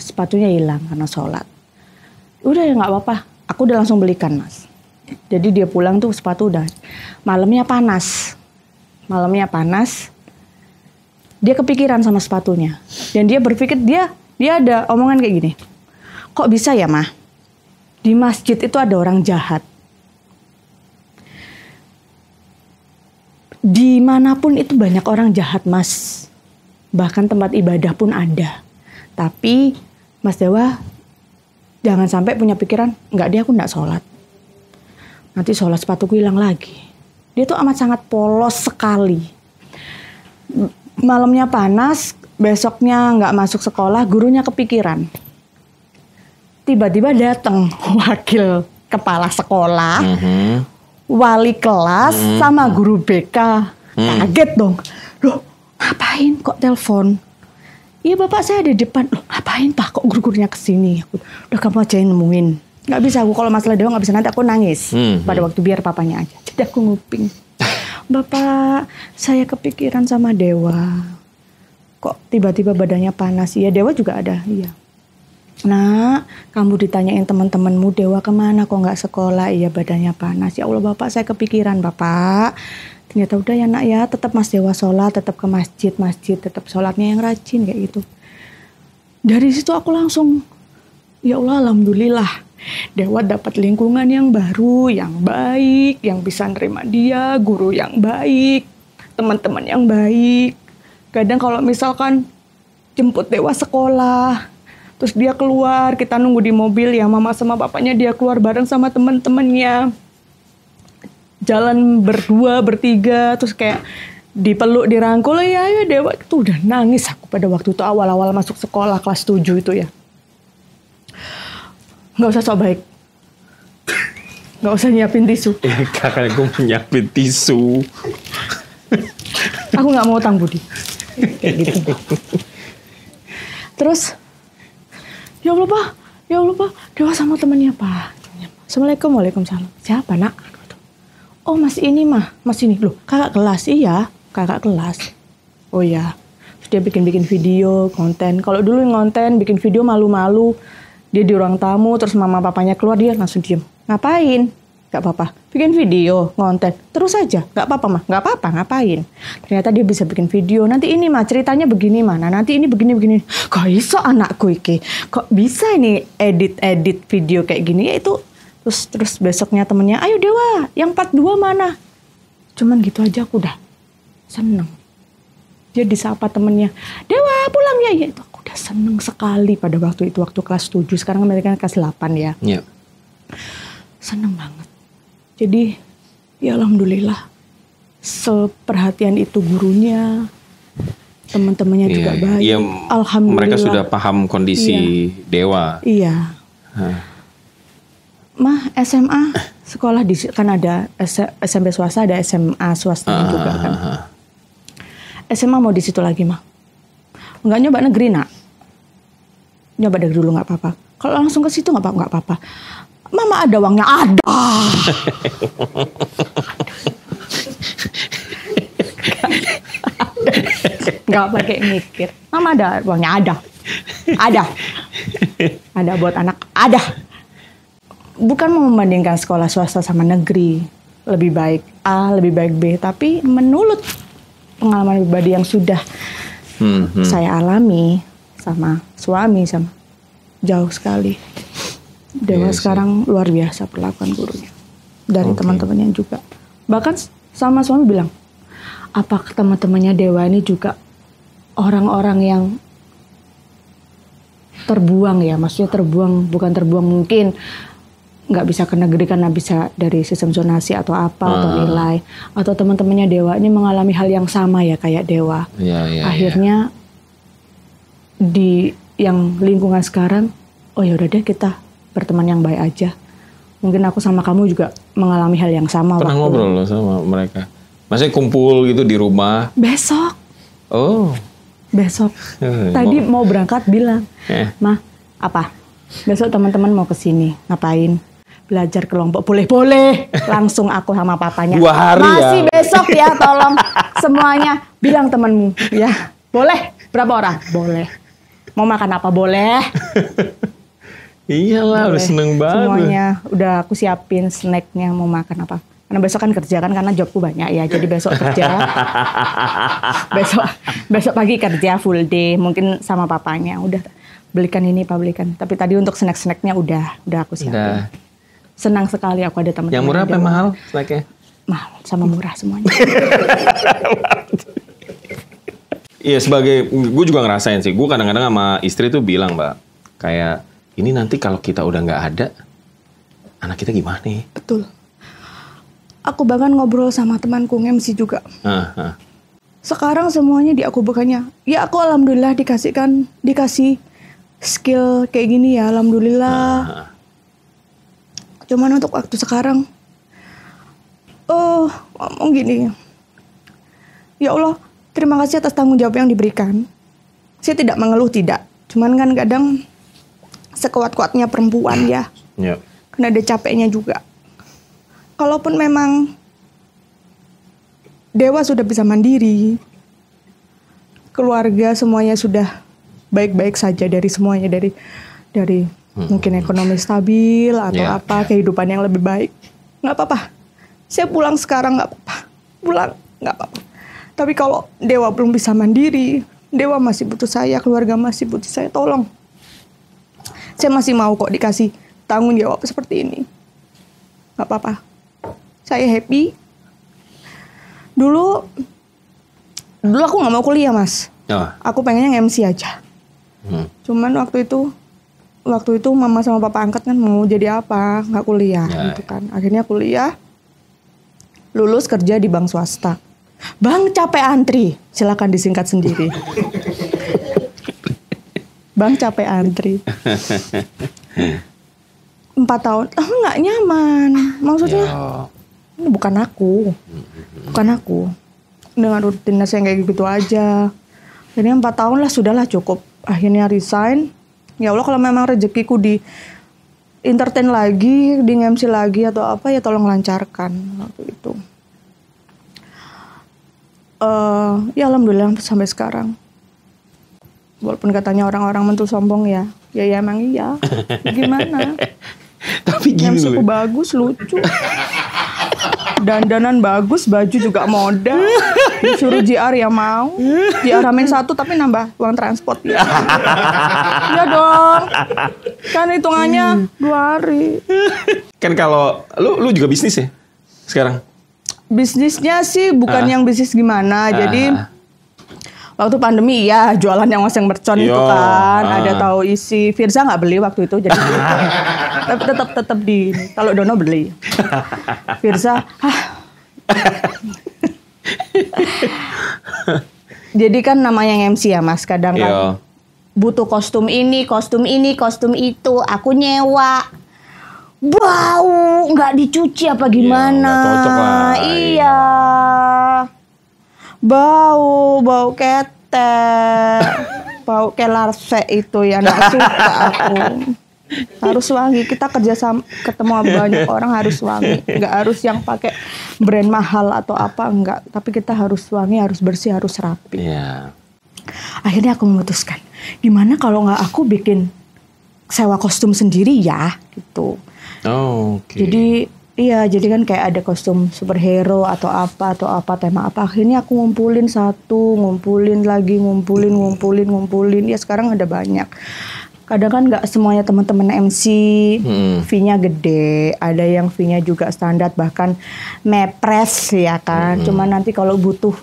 sepatunya hilang karena sholat. Udah ya nggak apa-apa, aku udah langsung belikan Mas. Jadi dia pulang tuh sepatu udah malamnya panas, dia kepikiran sama sepatunya dan dia berpikir dia ada omongan kayak gini. Kok bisa ya, Mah? Di masjid itu ada orang jahat. Dimanapun itu banyak orang jahat, Mas. Bahkan tempat ibadah pun ada. Tapi, Mas Dewa, jangan sampai punya pikiran, aku nggak sholat. Nanti sholat sepatuku hilang lagi. Dia tuh amat sangat polos sekali. Malamnya panas, besoknya nggak masuk sekolah, gurunya kepikiran. Tiba-tiba datang wakil kepala sekolah, wali kelas, sama guru BK. Kaget dong. Loh, ngapain kok telepon? Iya Bapak, saya di depan. Loh, ngapain Pak kok guru-gurunya kesini? Udah kamu aja yang nemuin. Gak bisa aku kalau masalah Dewa gak bisa, nanti aku nangis. Pada waktu biar papanya aja. Jadi aku nguping. Bapak, saya kepikiran sama Dewa. Kok tiba-tiba badannya panas? Iya, Dewa juga ada. Iya. Nah, kamu ditanyain teman-temanmu Dewa kemana kok nggak sekolah? Iya badannya panas. Ya Allah Bapak, saya kepikiran Bapak. Ternyata udah ya Nak ya, tetap Mas Dewa sholat, tetap ke masjid, tetap sholatnya yang rajin kayak gitu. Dari situ aku langsung, ya Allah alhamdulillah. Dewa dapat lingkungan yang baru, yang baik, yang bisa nerima dia, guru yang baik, teman-teman yang baik. Kadang kalau misalkan jemput Dewa sekolah, terus dia keluar, kita nunggu di mobil ya, mama sama bapaknya dia keluar bareng sama teman-temannya. Jalan berdua, bertiga, terus kayak dipeluk, dirangkul, ya Dewa itu udah nangis aku pada waktu itu awal-awal masuk sekolah kelas 7 itu ya. Nggak usah sok baik. Nggak usah nyiapin tisu. Kakak gue mau nyiapin tisu. Aku nggak mau utang budi. Kayak gitu. Terus, ya Allah Pak, Dewa sama temannya Pak. Assalamualaikum, waalaikumsalam. Siapa Nak? Oh Mas ini Mah, Mas ini. Loh kakak kelas, iya kakak kelas. Oh ya, terus dia bikin video, konten. Kalau dulu ngonten, bikin video malu-malu. Dia di ruang tamu, terus mama papanya keluar, dia langsung diem. Ngapain? Gak apa-apa. Bikin video, ngonten. Terus aja. Gak apa-apa mah. Gak apa-apa, ngapain. Ternyata dia bisa bikin video. Nanti ini mah ceritanya begini mana. Nanti ini begini-begini. Kok iso anakku iki? Kok bisa ini edit video kayak gini? Ya itu. Terus besoknya temennya, ayo Dewa, yang part 2 mana? Cuman gitu aja aku udah seneng. Dia disapa temennya, Dewa pulang ya. Ya itu aku udah seneng sekali pada waktu itu. Waktu kelas 7. Sekarang mereka kelas 8 ya. Iya. Seneng banget. Jadi ya alhamdulillah seperhatian itu gurunya, teman-temannya juga baik. Iya, alhamdulillah. Mereka sudah paham kondisi Dewa. Iya. Mah SMA sekolah di kan ada SMP swasta, ada SMA swasta juga kan. SMA mau di situ lagi mah. Enggak nyoba negeri nak. Nyoba dari dulu nggak apa-apa. Kalau langsung ke situ nggak apa-apa. Mama ada uangnya, ada. Gak pakai mikir. Mama ada uangnya, ada. Ada buat anak, ada. Bukan mau membandingkan sekolah swasta sama negeri. Lebih baik A, lebih baik B. Tapi menurut pengalaman pribadi yang sudah saya alami sama suami, sama jauh sekali. Dewa sekarang luar biasa perlakuan gurunya. Dari teman-temannya juga. Bahkan sama suami bilang, apakah teman-temannya Dewa ini juga orang-orang yang terbuang ya? Maksudnya terbuang, bukan terbuang mungkin nggak bisa ke negeri karena bisa dari sistem zonasi atau apa, atau nilai. Atau teman-temannya Dewa ini mengalami hal yang sama ya kayak Dewa. Akhirnya di yang lingkungan sekarang, oh ya udah deh kita berteman yang baik aja. Mungkin aku sama kamu juga mengalami hal yang sama. Pernah ngobrol loh sama mereka? Maksudnya kumpul gitu di rumah? Besok. Oh. Besok. Tadi mau berangkat bilang, Mah, apa? Besok teman-teman mau kesini. Ngapain? Belajar kelompok. Boleh. Langsung aku sama papanya. 2 hari Masih besok ya, tolong. Semuanya. Bilang temenmu. Ya, boleh. Berapa orang? Boleh. Mau makan apa? Boleh. Iyalah, udah seneng banget. Semuanya udah aku siapin snacknya mau makan apa. Karena besok kan kerja kan, karena jobku banyak ya. Jadi besok kerja. besok pagi kerja full day. Mungkin sama papanya. Udah belikan ini, Pak, belikan. Tapi tadi untuk snack-snacknya udah aku siapin. Senang sekali aku ada teman-teman. Yang murah apa mahal snacknya? Mahal, sama murah semuanya. Iya, sebagai gue juga ngerasain sih. Gue kadang-kadang sama istri tuh bilang, Mbak, kayak ini nanti kalau kita udah nggak ada, anak kita gimana nih? Betul. Aku bahkan ngobrol sama temanku MC juga. Sekarang semuanya di aku bukannya. Ya aku alhamdulillah dikasih skill kayak gini ya, alhamdulillah. Cuman untuk waktu sekarang, ngomong gini. Ya Allah, terima kasih atas tanggung jawab yang diberikan. Saya tidak mengeluh, tidak. Cuman kan kadang sekuat-kuatnya perempuan ya. Karena ada capeknya juga. Kalaupun memang Dewa sudah bisa mandiri, keluarga semuanya sudah baik-baik saja dari semuanya, dari mungkin ekonomi stabil atau apa, kehidupan yang lebih baik, nggak apa-apa. Saya pulang sekarang nggak apa-apa, pulang nggak apa-apa. Tapi kalau Dewa belum bisa mandiri, Dewa masih butuh saya, keluarga masih butuh saya, tolong. Saya masih mau kok dikasih tanggung jawab seperti ini. Nggak apa-apa. Saya happy. Dulu aku nggak mau kuliah, Mas. Aku pengennya MC aja. Cuman waktu itu mama sama papa angkat kan mau jadi apa, nggak kuliah gitu kan. Akhirnya kuliah, lulus kerja di bank swasta. Bang capek antri, silakan disingkat sendiri. Bang capek antri. 4 tahun, nggak nyaman. Maksudnya ini bukan aku. Dengan rutinitas yang kayak gitu aja. Jadi 4 tahun lah, sudahlah cukup. Akhirnya resign. Ya Allah, kalau memang rezekiku di entertain lagi, di MC lagi atau apa, ya tolong lancarkan waktu itu. Ya alhamdulillah sampai sekarang. Walaupun katanya orang-orang mentu sombong ya emang iya. Gimana? Tapi gini MC ku bagus, lucu. Dandanan bagus, baju juga model. Disuruh JR yang mau. JR Hamin 1 tapi nambah uang transport ya. Iya dong. Kan hitungannya 2 hari. Kan kalau lu juga bisnis ya sekarang? Bisnisnya sih bukan yang bisnis gimana. Jadi waktu pandemi ya jualan yang oseng mercon itu kan. Ada tahu isi. Firza nggak beli waktu itu jadi tapi tetap di. Kalau Dono beli. Firza jadi kan namanya MC ya Mas, kadang kan butuh kostum ini, kostum itu, aku nyewa. Bau, nggak dicuci apa gimana? Nggak cocok lah. Iya. Bau ketek. Bau kelarse itu ya, nggak suka aku. Harus wangi, kita kerja sama, ketemu banyak orang harus wangi, nggak harus yang pakai brand mahal atau apa, enggak, tapi kita harus wangi, harus bersih, harus rapi. Akhirnya aku memutuskan, gimana kalau nggak aku bikin sewa kostum sendiri ya, gitu. Jadi kan kayak ada kostum superhero atau apa tema apa, akhirnya aku ngumpulin lagi, ngumpulin, ya sekarang ada banyak. Kadang kan nggak semuanya teman-teman MC fee-nya gede, ada yang fee-nya juga standar bahkan mepres ya kan. Cuma nanti kalau butuh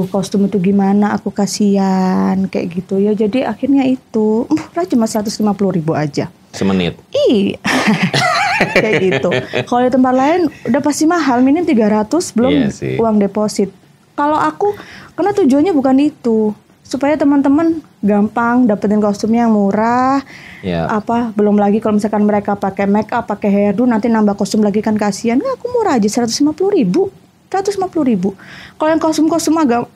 kostum itu gimana, aku kasihan kayak gitu ya. Jadi akhirnya itu cuma 150.000 aja. Semenit. Iya. Kayak gitu. Kalau di tempat lain udah pasti mahal, minim 300 belum uang deposit. Kalau aku karena tujuannya bukan itu. Supaya teman-teman gampang dapetin kostumnya yang murah. Belum lagi kalau misalkan mereka pakai make up, pakai hairdo, nanti nambah kostum lagi kan kasihan. Nggak, aku murah aja 150.000. Kalau yang kostum agak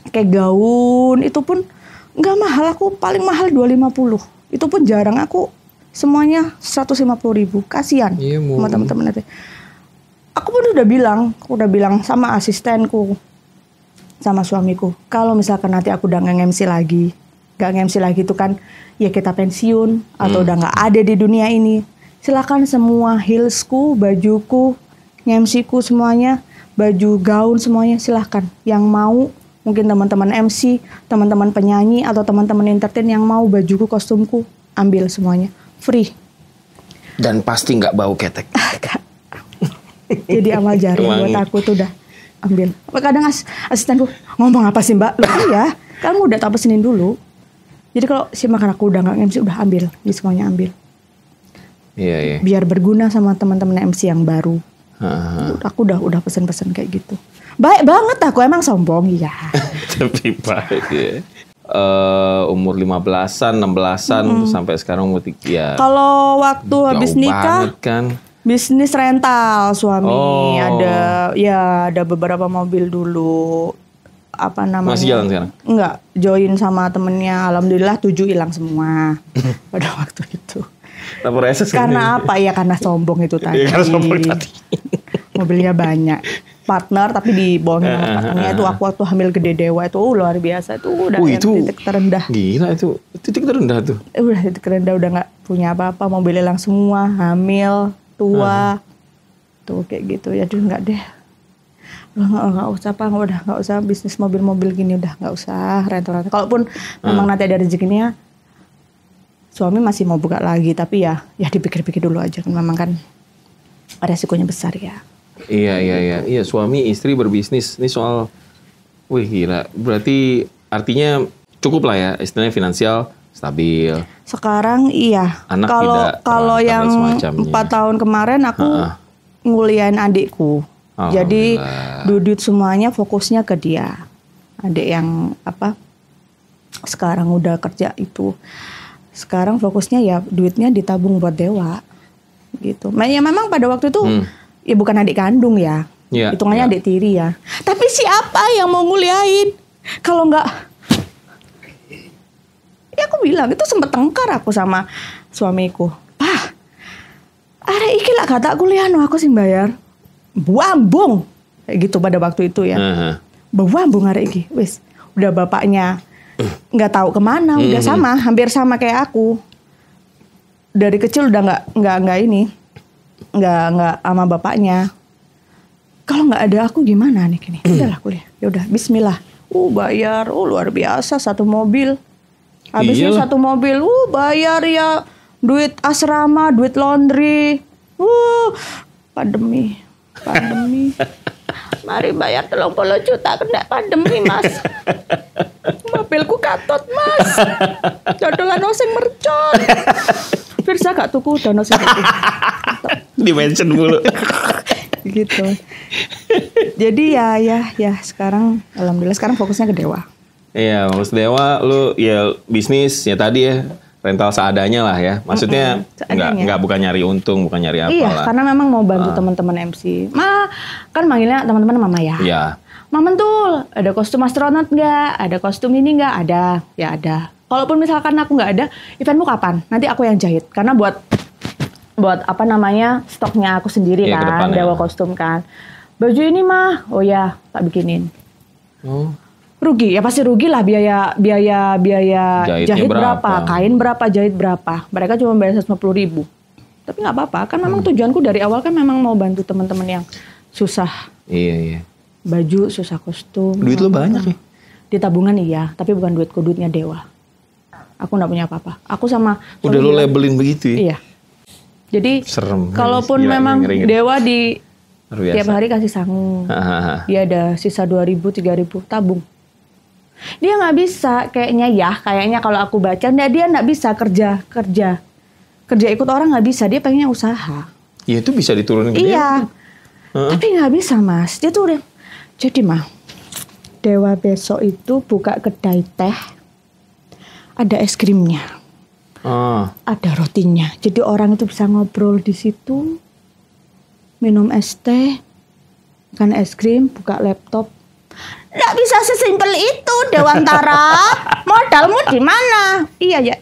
kayak gaun itu pun nggak mahal, aku paling mahal 250. Itu pun jarang, aku semuanya 150.000. Kasihan sama teman-teman nanti. Aku pun udah bilang sama asistenku, sama suamiku, kalau misalkan nanti aku udah nggak MC lagi itu kan ya kita pensiun atau udah nggak ada di dunia ini, silakan semua heelsku, bajuku, MC-ku semuanya, baju gaun semuanya silakan. Yang mau mungkin teman-teman MC, teman-teman penyanyi atau teman-teman entertain yang mau bajuku, kostumku, ambil semuanya free. Dan pasti nggak bau ketek. Jadi amal jari buat aku tuh udah. Ambil. Kadang asistenku ngomong apa sih Mbak? Iya, kamu udah tak pesenin dulu. Jadi kalau si makan aku udah nggak MC udah ambil, jadi semuanya ambil. Iya. Biar berguna sama teman-teman MC yang baru. Aku udah pesen-pesen kayak gitu. Baik banget aku, emang sombong ya. Tapi baik ya. Umur 15-an, 16-an sampai sekarang umur 3 ya. Kalau waktu habis nikah kan. Bisnis rental suami, ada beberapa mobil dulu. Apa namanya? Masih jalan sekarang? Enggak, join sama temennya. Alhamdulillah 7 hilang semua pada waktu itu. Karena apa ya? Karena sombong itu tadi. Karena sombong tadi. Mobilnya banyak. Partner tapi dibohongin sama partnernya. Itu aku waktu hamil gede dewa itu luar biasa. Itu udah titik terendah. Gila itu titik terendah tuh. Udah titik terendah, udah gak punya apa-apa. Mobil hilang semua, hamil, tua, tuh kayak gitu ya. Aduh nggak deh, nggak usah bisnis mobil-mobil gini, udah nggak usah rental. Kalaupun memang nanti ada rezekinya, suami masih mau buka lagi, tapi ya dipikir-pikir dulu aja kan, memang kan resikonya besar ya. Iya, suami istri berbisnis ini soal, wih gila, berarti artinya cukup lah ya, istilahnya finansial stabil. Sekarang iya. Kalau yang 4 tahun kemarin aku nguliain adikku. Jadi duit semuanya fokusnya ke dia. Adik yang sekarang udah kerja itu. Sekarang fokusnya ya duitnya ditabung buat dewa. Gitu. Ya memang pada waktu itu ya bukan adik kandung ya. Hitungannya adik tiri ya. Tapi siapa yang mau nguliain? Kalau nggak, ya aku bilang, itu sempet tengkar aku sama suamiku. Pah, ada iki lah kata kuliah aku sih bayar. Buambung. Kayak gitu pada waktu itu ya. Buambung ada iki. Wis, udah bapaknya nggak tahu kemana, udah hampir sama kayak aku. dari kecil udah nggak sama bapaknya. Kalau nggak ada aku gimana nih gini? Udahlah kuliah. Ya udah Bismillah. Bayar, luar biasa satu mobil. Habisnya satu mobil, bayar ya duit asrama, duit laundry. Pandemi. Mari bayar 30 juta kena pandemi mas. Mobilku katut mas. Dodolan sing mercon. Firsa gak tuku dono sing tuku. Dimension mulu. Gitu. Jadi ya sekarang alhamdulillah sekarang fokusnya ke Dewa. Iya, fokus Dewa lu ya bisnis ya tadi ya. Rental seadanya lah ya. Maksudnya nggak bukan nyari untung, bukan nyari apa lah. Iya, karena memang mau bantu teman-teman MC. Kan manggilnya teman-teman Mama ya. Iya. Mama tuh ada kostum astronot nggak? Ada kostum ini nggak? Ada. Ya ada. Kalaupun misalkan aku nggak ada, eventmu kapan? Nanti aku yang jahit. Karena buat apa namanya stoknya aku sendiri ya, kan, Dewa kostum kan. Baju ini mah, oh ya tak bikinin. Rugi, ya pasti rugi lah biaya jahit berapa, kain berapa, jahit berapa. Mereka cuma bayar 150.000. Tapi nggak apa-apa, kan memang tujuanku dari awal kan memang mau bantu teman-teman yang susah. Iya. Baju, susah kostum. Duit lu banyak ya? Di tabungan iya, tapi bukan duitku, duitnya Dewa. Aku nggak punya apa-apa. Aku sama... Udah lu labelin begitu ya? Iya. Jadi, serem, kalaupun memang ngeri. Dewa di tiap hari kasih sangu. Dia ada sisa 2.000, 3.000 tabung. Dia nggak bisa kayaknya kalau aku baca dia nggak bisa kerja ikut orang nggak bisa, dia pengennya usaha. Ya itu bisa diturunin ke iya dia. Tapi nggak bisa mas, dia tuh udah jadi mah Dewa besok itu buka kedai teh, ada es krimnya, ada rotinya, jadi orang itu bisa ngobrol di situ, minum es teh, makan es krim, buka laptop. Nggak bisa sesimpel itu Dewantara. Modalmu di mana? Iya.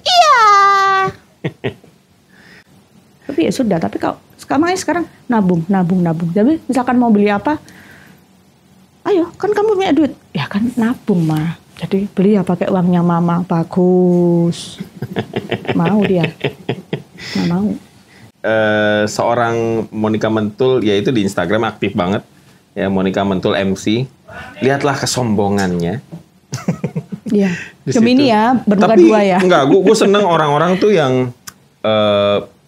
Tapi ya sudah. Tapi kalau sekarang nabung. Jadi misalkan mau beli apa, ayo kan kamu punya duit. Ya kan nabung mah. Jadi beli ya pakai uangnya mama, bagus. Mau dia? Nggak mau. Seorang Monica Mentul, yaitu di Instagram aktif banget. Ya Monica Mentul MC. Lihatlah kesombongannya. Iya. Gemini ya, bermuka dua ya. Enggak, gue seneng orang-orang tuh yang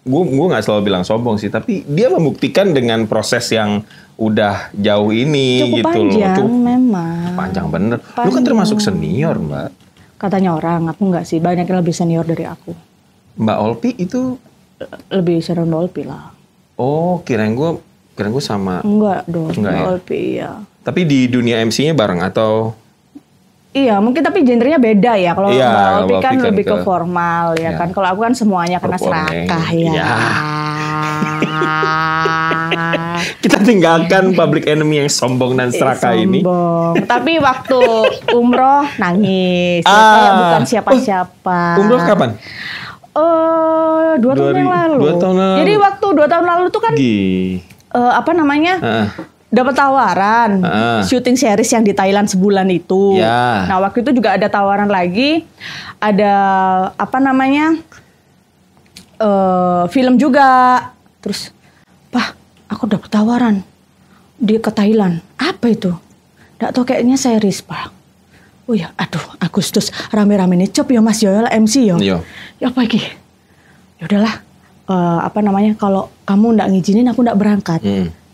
gue nggak selalu bilang sombong sih, tapi dia membuktikan dengan proses yang udah jauh ini. Cukup gitu panjang, loh. memang. Panjang bener. Lu kan termasuk senior, Mbak. Katanya orang, aku nggak sih. Banyak yang lebih senior dari aku. Mbak Olpi itu lebih senior Mbak Olpi lah. Oh, kirain gue sama. Enggak dong, Mbak ya? Olpi ya. Tapi di dunia MC-nya bareng atau? Iya, mungkin tapi genrenya beda ya. Kalau iya, Mbak Olpi kan lebih ke formal ya kan. Kalau aku kan semuanya karena serakah ya. Kita tinggalkan public enemy yang sombong dan serakah ini. Tapi waktu umroh nangis. Kayak bukan siapa-siapa. Umroh kapan? 2 tahun yang lalu. 2 tahun lalu. Jadi waktu 2 tahun lalu tuh kan dapat tawaran syuting series yang di Thailand sebulan itu. Yeah. Nah waktu itu juga ada tawaran lagi, ada film juga. Terus, Pak, aku dapat tawaran ke Thailand. Apa itu? Nggak tahu, kayaknya series Pak. Oh ya, aduh Agustus rame-rame nih cop ya Mas Yoel MC yo. Ya apa lagi? Ya udahlah. Kalau kamu nggak ngizinin aku nggak berangkat.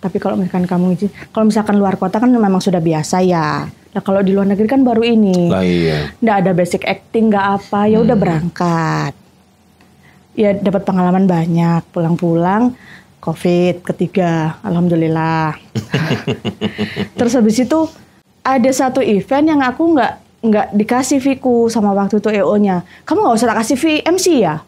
Tapi kalau misalkan kamu izin, kalau misalkan luar kota kan memang sudah biasa ya. Nah kalau di luar negeri kan baru ini. Iya. Nggak ada basic acting, nggak apa, ya udah berangkat. Ya dapat pengalaman banyak. Pulang-pulang COVID ketiga, alhamdulillah. Terus habis itu ada satu event yang aku nggak dikasih Viku sama waktu itu EO-nya. Kamu nggak usah kasih MC ya?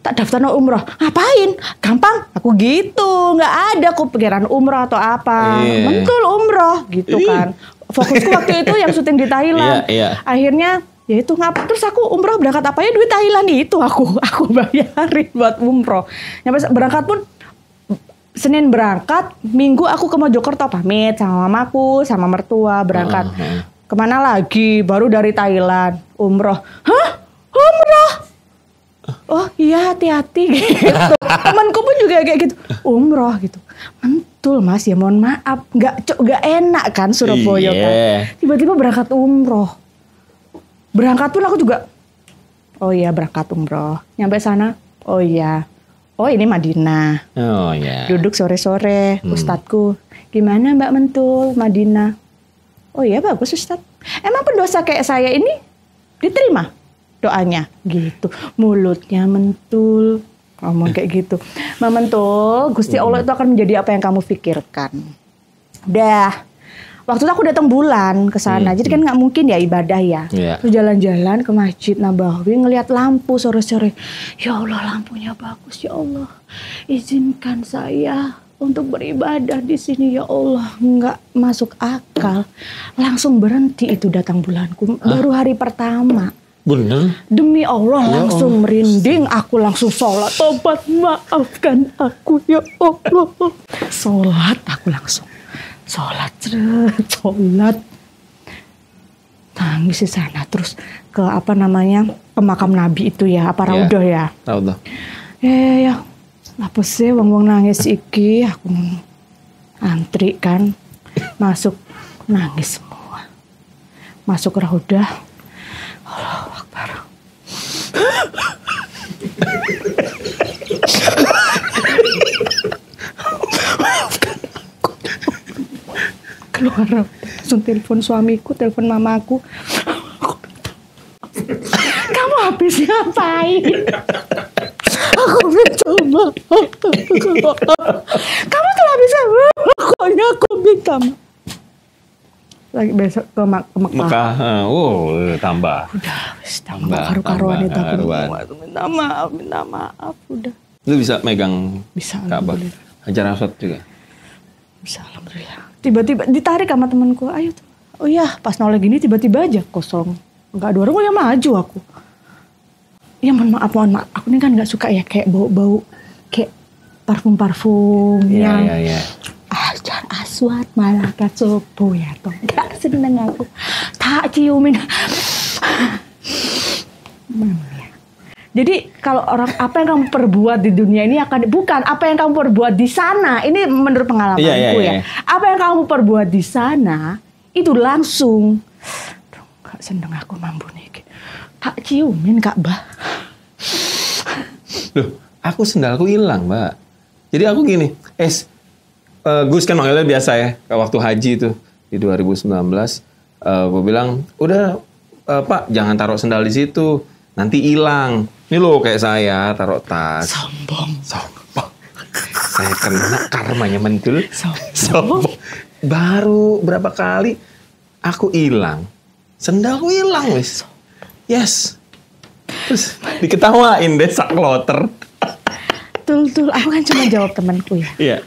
Tak daftar umroh, ngapain? Gampang, aku gitu, nggak ada kepikiran umroh atau apa, Mentul umroh gitu kan. Fokusku waktu itu yang syuting di Thailand. Akhirnya ya itu ngapa? Terus aku umroh berangkat apa ya, duit Thailand itu aku bayarin buat umroh. Nyampe berangkat pun Senin berangkat, Minggu aku ke Mojokerto pamit sama mamaku, sama mertua berangkat. Kemana lagi? Baru dari Thailand umroh. Hah? Umroh? oh iya hati-hati gitu. Temanku pun juga kayak gitu, umroh gitu. Mantul mas, ya mohon maaf, nggak enak kan Surabaya kan. Tiba-tiba berangkat umroh. Berangkat pun aku juga, oh iya berangkat umroh. Nyampe sana, oh iya, oh ini Madinah. Oh iya. Duduk sore-sore, Ustadku, gimana Mbak Mentul, Madinah? Oh iya bagus Ustadz. Emang pendosa kayak saya ini diterima doanya? Gitu. Mulutnya Mentul, ngomong kayak gitu. Mbak Mentul, Gusti Allah itu akan menjadi apa yang kamu pikirkan. Dah. Waktu itu aku datang bulan ke sana, jadi kan nggak mungkin ya ibadah ya. Terus jalan-jalan ke Masjid Nabawi, ngelihat lampu sore-sore. Ya Allah lampunya bagus ya Allah. Izinkan saya untuk beribadah di sini ya Allah. Nggak masuk akal. Langsung berhenti itu datang bulanku. Baru hari pertama. Bener? Demi Allah langsung merinding. Aku langsung sholat. Tobat maafkan aku ya Allah. Sholat aku langsung. Sholat. Nangis di sana. Terus ke apa namanya, ke makam Nabi itu ya, apa Raudhah ya. Raudhah. Ya. Apa sih wong nangis iki, aku antri kan. Masuk, nangis semua. Masuk Raudhah. Allahu Akbar. Keluar, langsung telepon suamiku, telepon mamaku. Kamu habis ngapain? Aku mencoba. Kamu telah bisa. Pokoknya aku minta. Lagi besok ke Mekah. Tambah. Udah, tambah karu-karuan itu aku minta maaf udah. Lu bisa megang bisa Ka'bah. Hajar Aswad juga. Bisa alhamdulillah. Tiba-tiba ditarik sama temanku, ayo tuh. Oh iya, pas noleh gini tiba-tiba aja kosong. Enggak ada orang, oh ya maju aku. Ya mohon maaf. Aku ini kan nggak suka ya kayak bau-bau kayak parfum yang Hajar Aswad malaikat subuh ya toh. Nggak seneng aku. Tak ciumin. Jadi kalau orang apa yang kamu perbuat di dunia ini akan bukan apa yang kamu perbuat di sana. Ini menurut pengalamanku ya. Apa yang kamu perbuat di sana itu langsung. Gak seneng aku mampu nih. Tak ciumin Ka'bah. Loh, aku sendalku hilang, Mbak. Jadi aku gini, Gus kan manggilnya biasa ya, waktu haji itu di 2019, gue bilang, udah Pak jangan taruh sendal di situ, nanti hilang. Ini loh kayak saya taruh tas. Sombong. Saya kena karmanya Mentul. Sombong. Baru berapa kali aku hilang, sendalku hilang wis. Yes. Terus diketawain deh sak kloter. Betul. Aku kan cuma jawab temanku ya. Iya.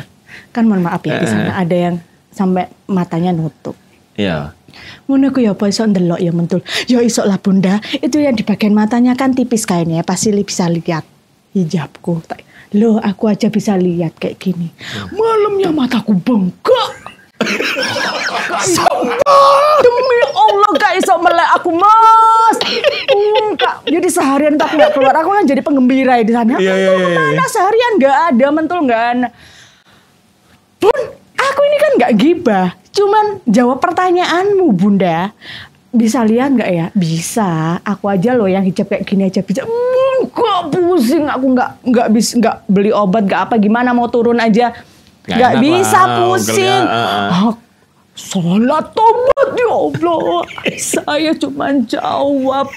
Kan mohon maaf ya di sana ada yang sampai matanya nutup. Iya. Ngono ku ya apa iso ndelok ya Mentul. Ya iso lah Bunda. Itu yang di bagian matanya kan tipis kainnya, pasti bisa lihat hijabku. Loh, aku aja bisa lihat kayak gini. Malamnya mataku bengkak. Demi Allah gak iso melek aku Mas. Kak, jadi seharian tak nggak keluar. Aku kan jadi penggembira di sana. Mana seharian nggak ada Mentul nggak ada. Bun, aku ini kan nggak gibah. Cuman jawab pertanyaanmu Bunda. Bisa lihat nggak ya? Bisa. Aku aja loh yang hijab kayak gini aja bisa. Enggak pusing. Aku nggak bisa nggak beli obat nggak apa gimana mau turun aja. Nggak bisa pusing. Sholat tobat ya Allah. Saya cuma jawab.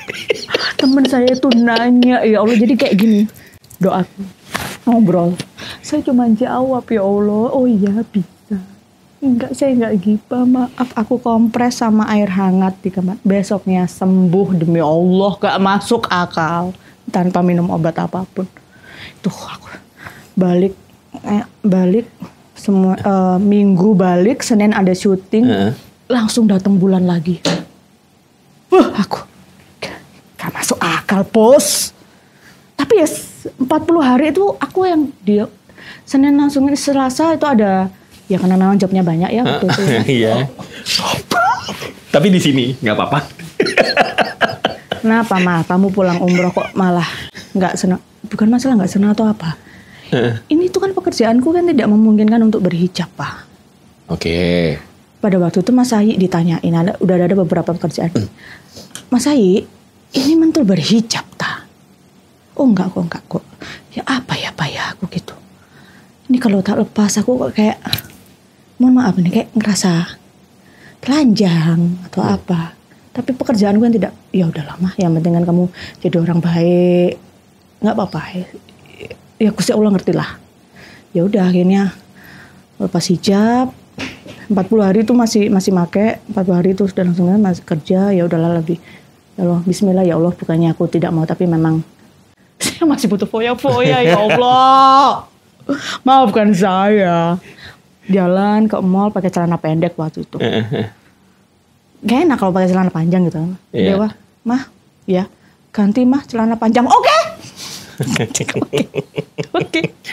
Teman saya tuh nanya ya Allah. Jadi kayak gini doaku ngobrol. Saya cuma jawab ya Allah. Oh iya bisa. Enggak, saya enggak gibah, maaf. Aku kompres sama air hangat di kamar. Besoknya sembuh demi Allah, gak masuk akal tanpa minum obat apapun. Tuh aku balik semua Minggu balik, Senin ada syuting, langsung datang bulan lagi. Aku gak masuk akal, bos. Tapi ya 40 hari itu aku yang dia Senin langsung Selasa itu ada. Ya karena memang jobnya banyak ya waktu itu. Iya. Tapi di sini nggak apa-apa. Kenapa mah? Kamu pulang umroh kok malah nggak seneng? bukan masalah nggak senang atau apa. Ini tuh kan pekerjaanku kan tidak memungkinkan untuk berhijab, Pak. Oke. Pada waktu itu Mas Sayi ditanyain, udah ada beberapa pekerjaan. Mas Sayi, ini mentul berhijab tak? Oh enggak kok. Ya apa ya Pak ya aku gitu. Ini kalau tak lepas aku kok kayak, mohon maaf nih, kayak ngerasa telanjang atau apa. Tapi pekerjaanku kan tidak, ya udah lama. Yang penting kan kamu jadi orang baik, nggak apa-apa. Ya Gusti Allah ngerti lah. Ya udah akhirnya lepas hijab 40 hari itu masih make 40 hari itu sudah langsung masih kerja. Ya udahlah lebih ya Allah, bismillah ya Allah, bukannya aku tidak mau tapi memang saya masih butuh foya-foya ya Allah. Maafkan saya. Jalan ke mall pakai celana pendek waktu itu. Gak enak kalau pakai celana panjang gitu. Dewa, mah ya ganti mah celana panjang. Oke.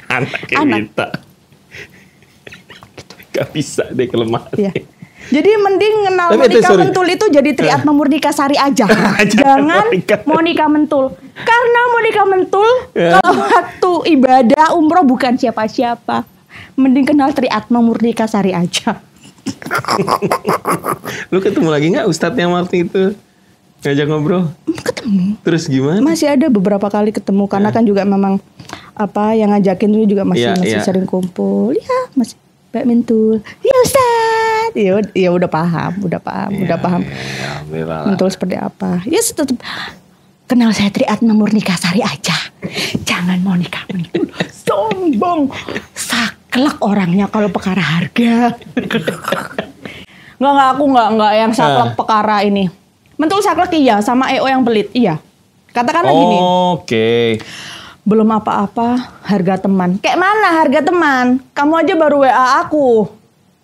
Anak minta. Gak bisa deh kelemahan. Iya. Jadi mending kenal Monica Mentul itu jadi Triatma Murnika Sari aja. Jangan Monica Mentul. Karena Monica Mentul kalau waktu ibadah umroh bukan siapa-siapa. Mending kenal Triatma Murnika Sari aja. Lu ketemu lagi gak Ustadz yang waktu itu ngajak ngobrol? Ketemu. Terus gimana? Masih ada beberapa kali ketemu karena kan juga memang apa yang ngajakin itu juga masih sering kumpul. Ya masih Mbak Mentul. Ya Ustaz. Ya udah paham. Mentul seperti apa? Ya tetap kenal saya Triatma Murnika Sari aja. Jangan Monica Mentul. Sombong. Saklek orangnya kalau perkara harga. Enggak aku enggak yang saklek perkara ini. Mentul saklek iya, sama EO yang pelit iya. Katakanlah gini. Oke. Belum apa-apa harga teman. Kayak mana harga teman? Kamu aja baru WA aku.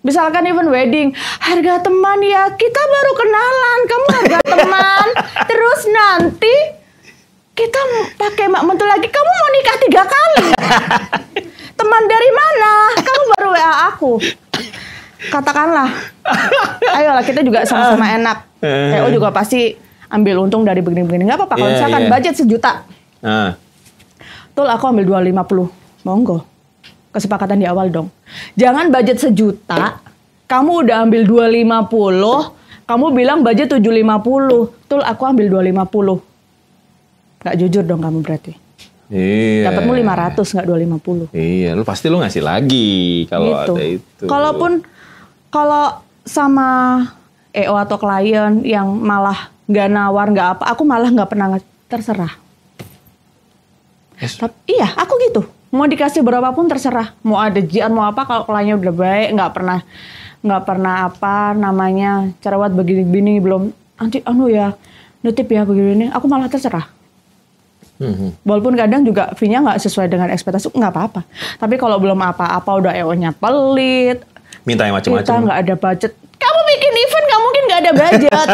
Misalkan event wedding, harga teman ya kita baru kenalan. Kamu harga teman. Terus nanti kita pakai Mbak Mentul lagi. Kamu mau nikah 3 kali. Teman dari mana? Kamu baru WA aku. Katakanlah. Ayolah kita juga sama-sama enak. EO juga pasti ambil untung dari begini-begini. Gak apa-apa kalau misalkan budget 1 juta. Tul aku ambil 250. Monggo. Kesepakatan di awal dong. Jangan budget 1 juta. Kamu udah ambil 250. Kamu bilang budget 750. Tul aku ambil 250. Gak jujur dong kamu berarti. Iya. Dapatmu 500 gak 250. Iya, lu ngasih lagi kalau gitu. ada itu. Kalau sama EO atau klien yang malah nggak nawar nggak apa, aku malah nggak pernah terserah. Tapi iya, aku gitu. Mau dikasih berapapun terserah. Mau ada jian mau apa, kalau kliennya udah baik, nggak pernah apa namanya cerewet begini-begini belum nanti ya nitip ya begini, aku malah terserah. Walaupun kadang juga fee-nya nggak sesuai dengan ekspektasi, nggak apa-apa. Tapi kalau belum apa-apa udah EO-nya pelit, minta yang macam-macam. Kita nggak ada budget. Kamu bikin event nggak mungkin nggak ada budget.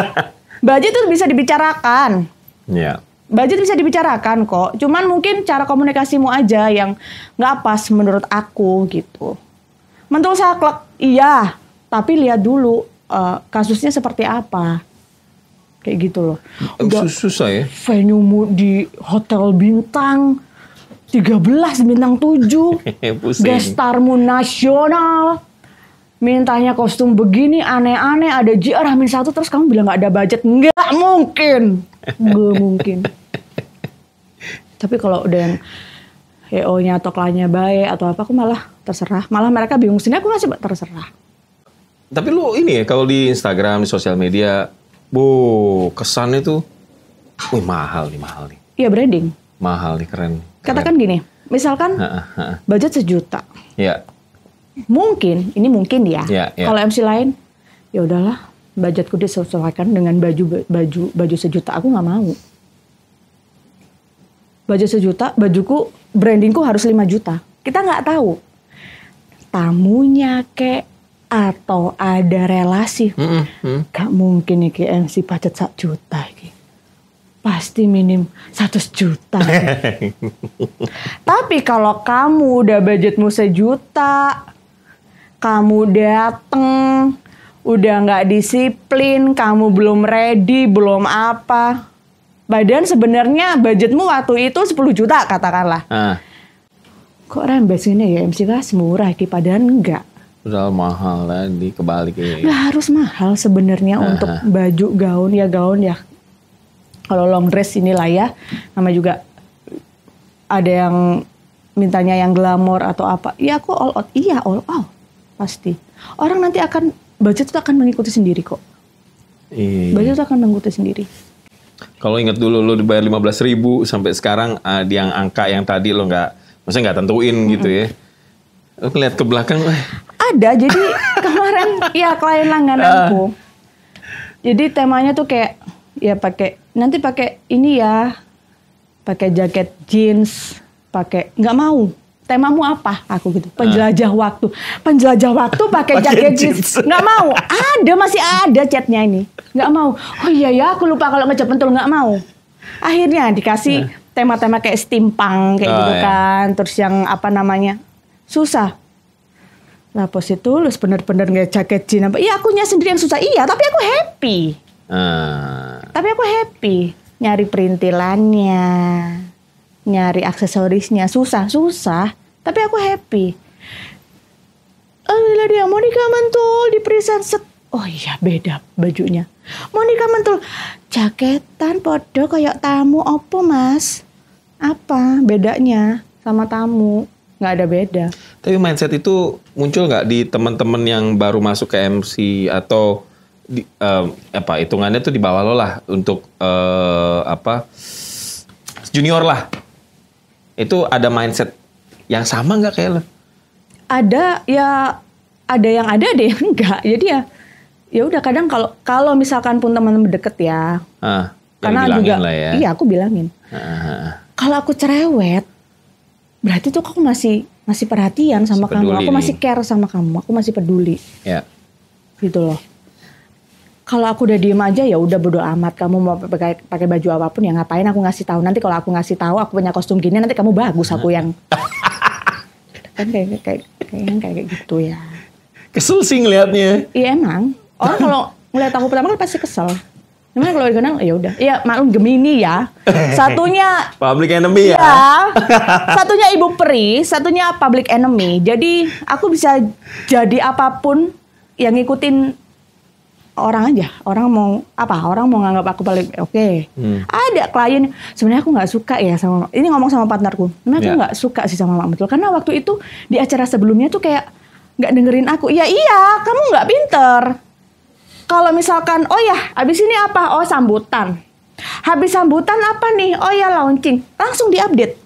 Budget itu bisa dibicarakan. Iya. Budget bisa dibicarakan kok. Cuman mungkin cara komunikasimu aja yang nggak pas menurut aku gitu. Mentul saklek, iya. Tapi lihat dulu kasusnya seperti apa. Kayak gitu loh. Susah ya. Venue di hotel bintang 13, bintang 7. Gestarmu nasional. Mintanya kostum begini aneh-aneh, ada JR -1 terus kamu bilang gak ada budget. Nggak mungkin. Nggak mungkin. Tapi kalau udah yang EO-nya atau kliennya baik atau apa, aku malah terserah. Malah mereka bingung sini, aku ngasih terserah. Tapi lu ini ya, kalau di Instagram, di sosial media, kesannya tuh, mahal nih. Iya, branding. Mahal nih, keren. Katakan gini, misalkan budget 1 juta. Iya. Ini mungkin ya. Kalau MC lain, ya udahlah, budgetku disesuaikan dengan baju 1 juta, aku nggak mau. Budget 1 juta, bajuku, brandingku harus 5 juta. Kita nggak tahu tamunya atau ada relasi. Gak mungkin nih MC budget 1 juta iki. Pasti minim 100 juta. Tapi kalau kamu udah budgetmu 1 juta, kamu dateng, udah nggak disiplin, kamu belum ready, belum apa, Padahal sebenarnya budgetmu waktu itu 10 juta katakanlah. Kok rembes ini ya MC Kas murah ki, padahal enggak. Udah mahal lah di kebalik ini. Nggak harus mahal sebenarnya untuk baju gaun ya. Kalau long dress inilah ya, nama juga ada yang mintanya yang glamor atau apa. Ya aku all out, iya all out pasti. Orang nanti akan budget itu akan mengikuti sendiri kok. Budget itu akan mengikuti sendiri. Kalau ingat dulu lo dibayar 15.000 sampai sekarang yang angka yang tadi lo maksudnya nggak tentuin gitu ya. Lo ngeliat ke belakang, ada, jadi kemarin ya klien langgananku. Jadi temanya tuh kayak ya nanti pakai ini ya, pakai jaket jeans, nggak mau. Temamu apa? Aku gitu. Penjelajah waktu pakai jaket jeans. Nggak mau. Masih ada chatnya ini. Nggak mau. Oh iya ya, aku lupa kalau ngejawab betul nggak mau. Akhirnya dikasih tema-tema kayak steampunk kayak gitu kan. Terus yang apa namanya? Susah. Lah pos itu lu bener-bener nggak jaket jeans apa? Iya akunya sendiri yang susah. Iya, tapi aku happy. Nyari perintilannya, nyari aksesorisnya susah, tapi aku happy. Bila dia Monica Mantul di present set, oh iya beda bajunya. Monica Mantul jaketan podo kayak tamu opo mas? Apa bedanya sama tamu? Nggak ada beda. Tapi mindset itu muncul nggak di teman-teman yang baru masuk ke MC atau hitungannya tuh di bawah lo lah untuk junior lah. Itu ada mindset yang sama nggak kayak lo? Ada ya, ada yang ada yang enggak. Jadi ya udah kadang kalau misalkan pun teman-teman deket ya. Karena juga ya. Iya aku bilangin. Kalau aku cerewet, berarti tuh aku masih perhatian sama kamu. Aku masih care sama kamu. Aku masih peduli. Ya. Gitu loh. Kalau aku udah diem aja ya udah bodo amat. Kamu mau pakai baju apapun ya ngapain aku ngasih tahu. Nanti kalau aku ngasih tahu aku punya kostum gini nanti kamu bagus aku yang kan kayak gitu ya. Kesel sih ngelihatnya. Iya emang. Orang kalau ngeliat aku pertama kali pasti kesel. Cuman kalau dikenal ya udah. Iya maklum Gemini ya. Satunya public enemy ya. Satunya Ibu Peri, satunya public enemy. Jadi aku bisa jadi apapun yang ngikutin orang aja. Orang mau nganggap aku paling oke. Ada klien sebenarnya aku nggak suka ya sama ini ngomong sama partnerku. Sebenarnya aku nggak suka sih sama Mak Betul karena waktu itu di acara sebelumnya tuh kayak nggak dengerin aku. Iya kamu nggak pinter. Kalau misalkan oh ya habis ini apa? Oh sambutan. Habis sambutan apa nih? Oh ya launching. Langsung diupdate.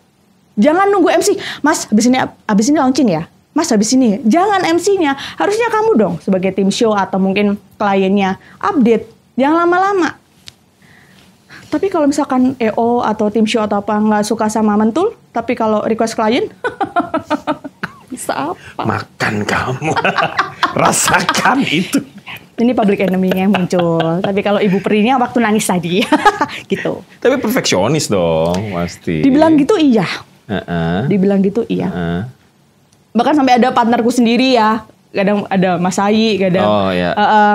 Jangan nunggu MC. Mas habis ini launching ya. Mas habis ini, jangan MC-nya. Harusnya kamu dong sebagai tim show atau mungkin kliennya update. Jangan lama-lama. Tapi kalau misalkan EO atau tim show atau apa nggak suka sama Mentul, tapi kalau request klien, bisa apa? Makan kamu. Rasakan itu. Ini public enemy-nya yang muncul. Tapi kalau Ibu Perinya waktu nangis tadi. Gitu. Tapi perfeksionis dong, pasti. Dibilang gitu iya. Dibilang gitu iya. Bahkan sampai ada partnerku sendiri ya. Kadang ada Mas Ai, kadang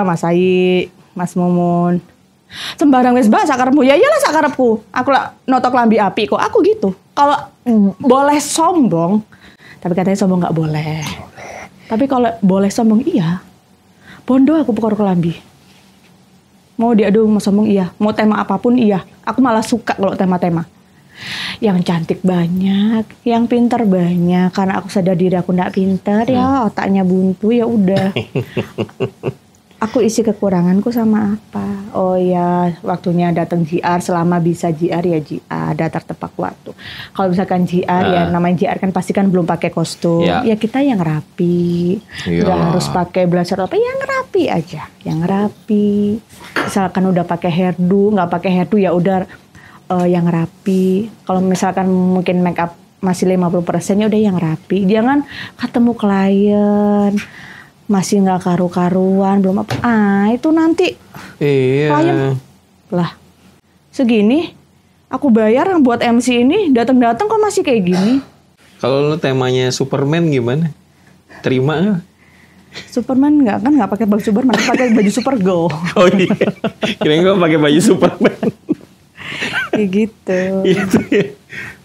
Mas Ai, Mas Mumun. Sembarang wis mbak sakarepmu. Ya iyalah sakarepku. Aku lah notok lambi api kok. Aku gitu. Kalau boleh sombong, tapi katanya sombong nggak boleh. Tapi kalau boleh sombong iya. Bondo aku pokok kelambi. Mau diadu mau sombong iya. Mau tema apapun iya. Aku malah suka kalau tema-tema. Yang cantik banyak, yang pintar banyak. Karena aku sadar diri aku nggak pintar ya otaknya buntu ya udah. Aku isi kekuranganku sama apa? Oh ya waktunya datang JR selama bisa JR ya JR datar tepat waktu. Kalau misalkan JR ya namanya JR kan pasti kan belum pakai kostum. Ya kita yang rapi. Nggak harus pakai blazer apa yang rapi aja, yang rapi. Misalkan udah pakai hairdo, nggak pakai hairdo ya udah. Yang rapi. Kalau misalkan mungkin make up masih 50% ya udah yang rapi. Jangan ketemu klien masih nggak karu-karuan belum apa. Itu nanti klien lah segini aku bayar buat MC ini datang-datang kok masih kayak gini. Kalau lo temanya Superman gimana? Terima nggak? Superman nggak pakai baju Superman, pakai baju Supergirl. Oh iya. Kirain gue pakai baju Superman. Kayak gitu.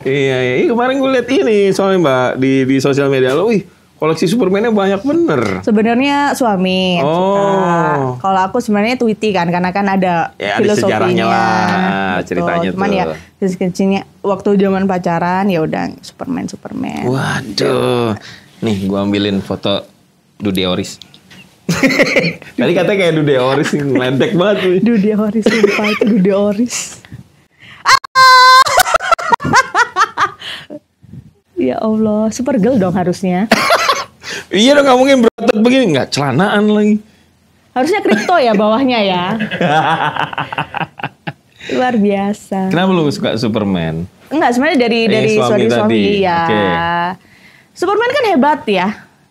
Iya. Kemarin gue lihat ini soalnya Mbak di sosial media lo, wih koleksi Superman-nya banyak bener. Sebenarnya suami yang suka. Kalau aku sebenarnya Tweety kan, karena kan ada filosofinya lah, ceritanya cuman tuh. Ya kecilnya waktu zaman pacaran ya udah Superman. Waduh, nih gue ambilin foto Dude Oris. Tadi katanya kayak Dude Oris, ngeledek banget. Dude Oris, lupa itu Dude Oris. Ya Allah, Supergirl dong harusnya. Iya dong, gak mungkin berotot begini, nggak celanaan lagi. Harusnya kripto ya bawahnya ya. Luar biasa. Kenapa lu suka Superman? Enggak, sebenarnya dari suami ya. Okay. Superman kan hebat ya.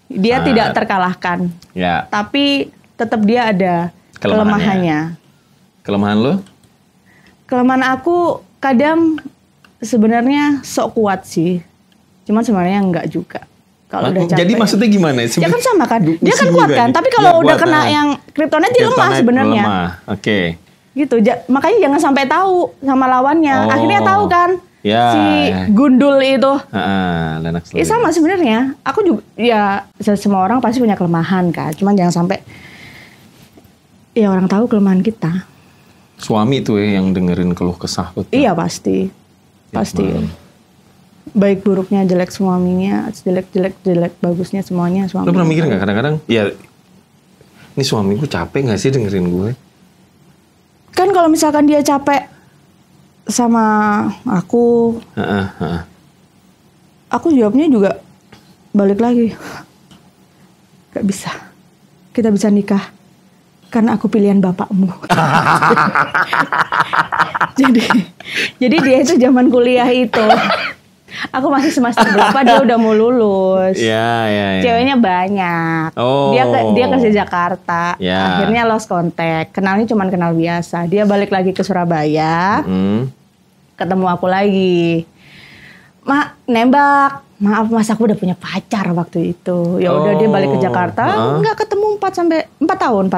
Dia tidak terkalahkan. Ya. Tapi tetap dia ada kelemahannya. Kelemahan lu? Kelemahan aku kadang sebenarnya sok kuat sih. Cuman sebenarnya enggak juga. Kalau udah capek. Jadi maksudnya gimana? Ya kan sama kan. Dia kan kuat kan. Tapi kalau udah kena yang kryptonite dia lemah sebenarnya. Oke. Gitu. Makanya jangan sampai tahu sama lawannya. Akhirnya tahu kan. Ya. Si gundul itu. Ya sama sebenarnya. Aku juga ya semua orang pasti punya kelemahan kan. Cuman jangan sampai ya orang tahu kelemahan kita. Suami tuh ya yang dengerin keluh kesah betul. Iya pasti. Pasti. Baik buruknya, jelek suaminya, jelek bagusnya semuanya suami. Lo pernah mikir nggak kadang-kadang? Ya, ini suamiku capek nggak sih dengerin gue? Kan kalau misalkan dia capek sama aku, aku jawabnya juga balik lagi. Gak bisa. Kita bisa nikah karena aku pilihan bapakmu. jadi dia itu zaman kuliah itu. Aku masih semester berapa dia udah mau lulus. Iya. Ceweknya banyak. Dia kerja Jakarta. Akhirnya lost contact. Kenalnya cuma kenal biasa. Dia balik lagi ke Surabaya. Ketemu aku lagi. Nembak. Maaf mas, aku udah punya pacar waktu itu. Ya udah dia balik ke Jakarta. Nggak ketemu 4 tahun.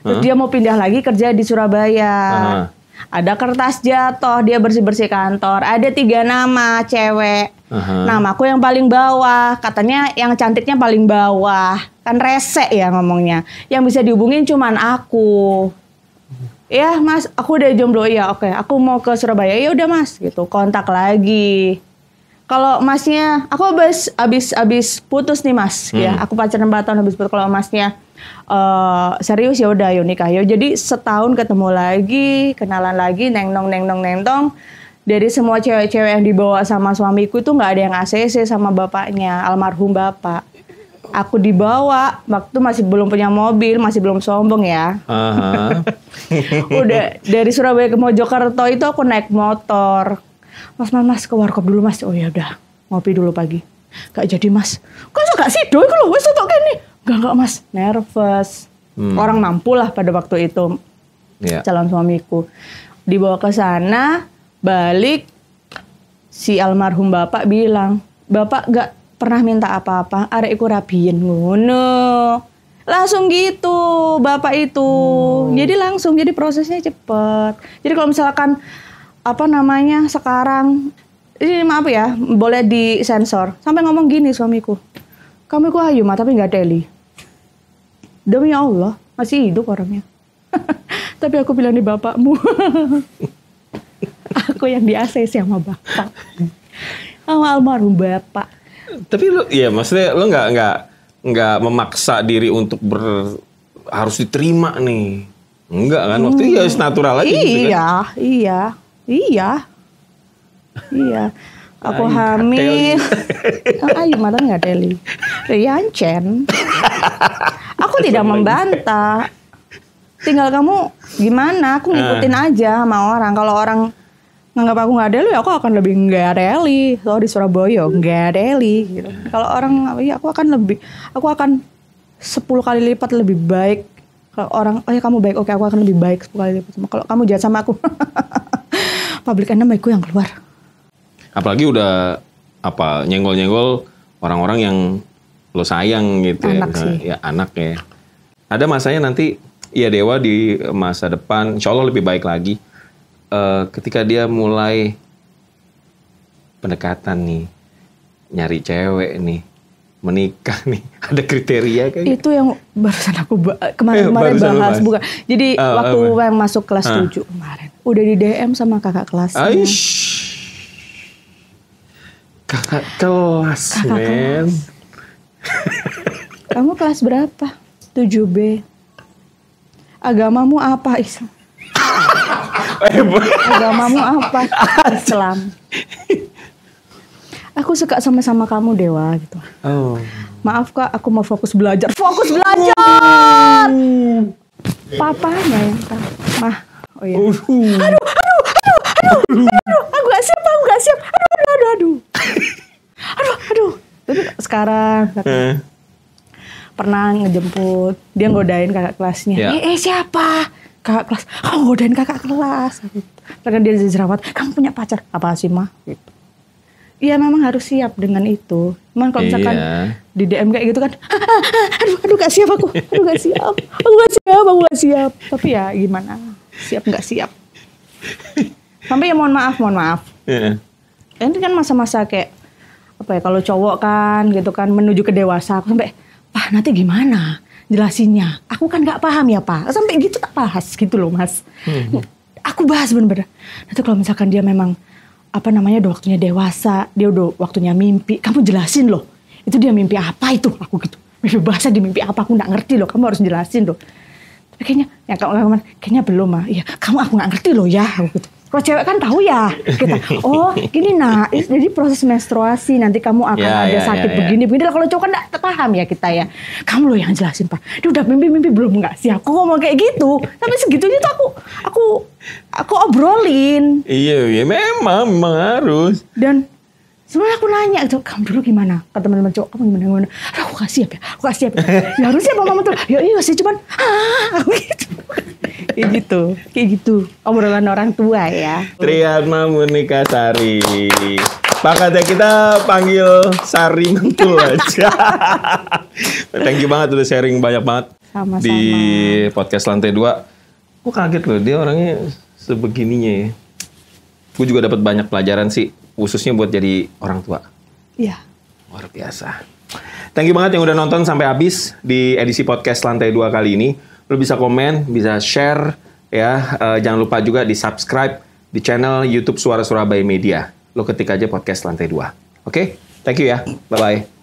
Terus dia mau pindah lagi kerja di Surabaya. Ada kertas jatuh, dia bersih-bersih kantor. Ada 3 nama cewek. Namaku yang paling bawah. Katanya yang cantiknya paling bawah. Kan rese ya ngomongnya. Yang bisa dihubungin cuman aku. Ya mas, aku udah jomblo ya. Oke, aku mau ke Surabaya. Ya udah mas, gitu. Kontak lagi. Kalau masnya, aku abis putus nih mas. Ya, aku pacaran 4 tahun habis putus. Kalau masnya serius ya udah yuk nikah yuk. Jadi setahun ketemu lagi, kenalan lagi, neng-nong. Dari semua cewek-cewek yang dibawa sama suamiku itu nggak ada yang ACC sama bapaknya, almarhum bapak. Aku dibawa, waktu masih belum punya mobil, masih belum sombong ya. Udah dari Surabaya ke Mojokerto itu aku naik motor. Mas ke warkop dulu mas. Oh ya udah, ngopi dulu pagi. Gak jadi mas. Kok gak sih doi kalau wes untuk gini. Enggak mas, nervous. Orang mampu lah pada waktu itu. Calon suamiku. Dibawa ke sana, balik si almarhum bapak bilang, "Bapak gak pernah minta apa-apa, arek iku rabiyen ngono." Langsung gitu bapak itu. Jadi langsung, jadi prosesnya cepet. Jadi kalau misalkan sekarang ini maaf ya, boleh disensor. Sampai ngomong gini suamiku, "Kamu ku ayu mah tapi nggak teli." Demi Allah, masih hidup orangnya. Tapi aku bilang di bapakmu. Aku yang di ACC sama bapak. Sama almarhum bapak. Tapi lu, ya maksudnya lu nggak memaksa diri untuk harus diterima nih. Enggak kan, waktu itu ya natural aja gitu kan. Iya. Aku hamil. Ayu mata nggak teli. Riancen. Aku tidak membantah. Tinggal kamu gimana? Aku ngikutin aja sama orang. Kalau orang nganggap aku nggak deli, aku akan lebih nggak deli. Soal di Surabaya nggak deli. Gitu. Kalau orang, ya aku akan 10 kali lipat lebih baik. Kalau orang, oh ya kamu baik, oke aku akan lebih baik 10 kali lipat. Kalau kamu jahat sama aku, public enemy aku yang keluar. Apalagi udah nyenggol-nyenggol orang-orang yang lo sayang gitu. Anak sih. Ya anak ya. Ada masanya nanti ya Dewa di masa depan insya Allah lebih baik lagi. ketika dia mulai pendekatan nih, nyari cewek nih, menikah nih, ada kriteria kayak gitu? Itu yang barusan aku kemarin bahas. Bukan. Jadi waktu yang masuk kelas 7 kemarin, udah di DM sama kakak kelasnya. Kakak kelas, men. Kamu kelas berapa? 7B. Agamamu apa, Islam? Agamamu apa? Islam. Aku suka sama kamu, Dewa, gitu. Maaf Kak, aku mau fokus belajar. Fokus belajar! Papanya yang tahu. Mah, oh iya. Aduh, aku gak siap. Aduh. Tapi sekarang pernah ngejemput, dia ngodain kakak kelasnya. Siapa? Kakak kelas. Kamu ngodain kakak kelas. Karena dia jerawat. Kamu punya pacar? Apa sih, Mah? Gitu. Iya memang harus siap dengan itu. Cuman kalau misalkan di DM kayak gitu kan, aduh gak siap aku. Aku gak siap. Tapi ya gimana? Siap gak siap. Sampai ya mohon maaf. Ini kan masa-masa kayak apa ya, kalau cowok kan gitu kan menuju ke dewasa. Aku sampai, Pak nanti gimana jelasinnya? Aku kan gak paham ya Pak. Sampai gitu tak bahas gitu loh Mas. Aku bahas bener-bener. Nanti kalau misalkan dia memang udah waktunya dewasa, dia udah waktunya mimpi, kamu jelasin loh. Itu dia mimpi apa itu? Aku gitu. Mimpi bahasa di mimpi apa? Aku gak ngerti loh. Kamu harus jelasin loh. Tapi kayaknya belum Mah. Iya, aku gak ngerti loh ya. Aku gitu. Kalau cewek kan tahu ya, kita, gini nak, jadi proses menstruasi nanti kamu akan ada sakit begini. Kalau cowok kan nggak paham ya kita ya. Kamu loh yang jelasin Pak. Dia udah mimpi belum nggak sih? Aku ngomong kayak gitu, tapi segitunya tuh aku obrolin. Iya, memang harus. Dan sebenarnya aku nanya, kamu dulu gimana? Ke teman-teman cowok, kamu gimana? Aku gak siap ya. Ya harusnya mama tuh, ya iya sih cuman, aku gitu. Kayak gitu. Obrolan orang tua ya. Triatma Monika Sari. Pakatnya kita panggil Sari Mentul aja. Thank you banget udah sharing banyak banget. Sama-sama. Di podcast Lantai 2. Aku kaget loh, dia orangnya sebegininya ya. Gue juga dapat banyak pelajaran sih, khususnya buat jadi orang tua. Iya. Luar biasa. Thank you banget yang udah nonton sampai habis di edisi podcast Lantai 2 kali ini. Lo bisa komen, bisa share, ya. Jangan lupa juga di subscribe di channel YouTube Suara Surabaya Media. Lo ketik aja podcast Lantai 2. Oke? Thank you ya. Bye-bye.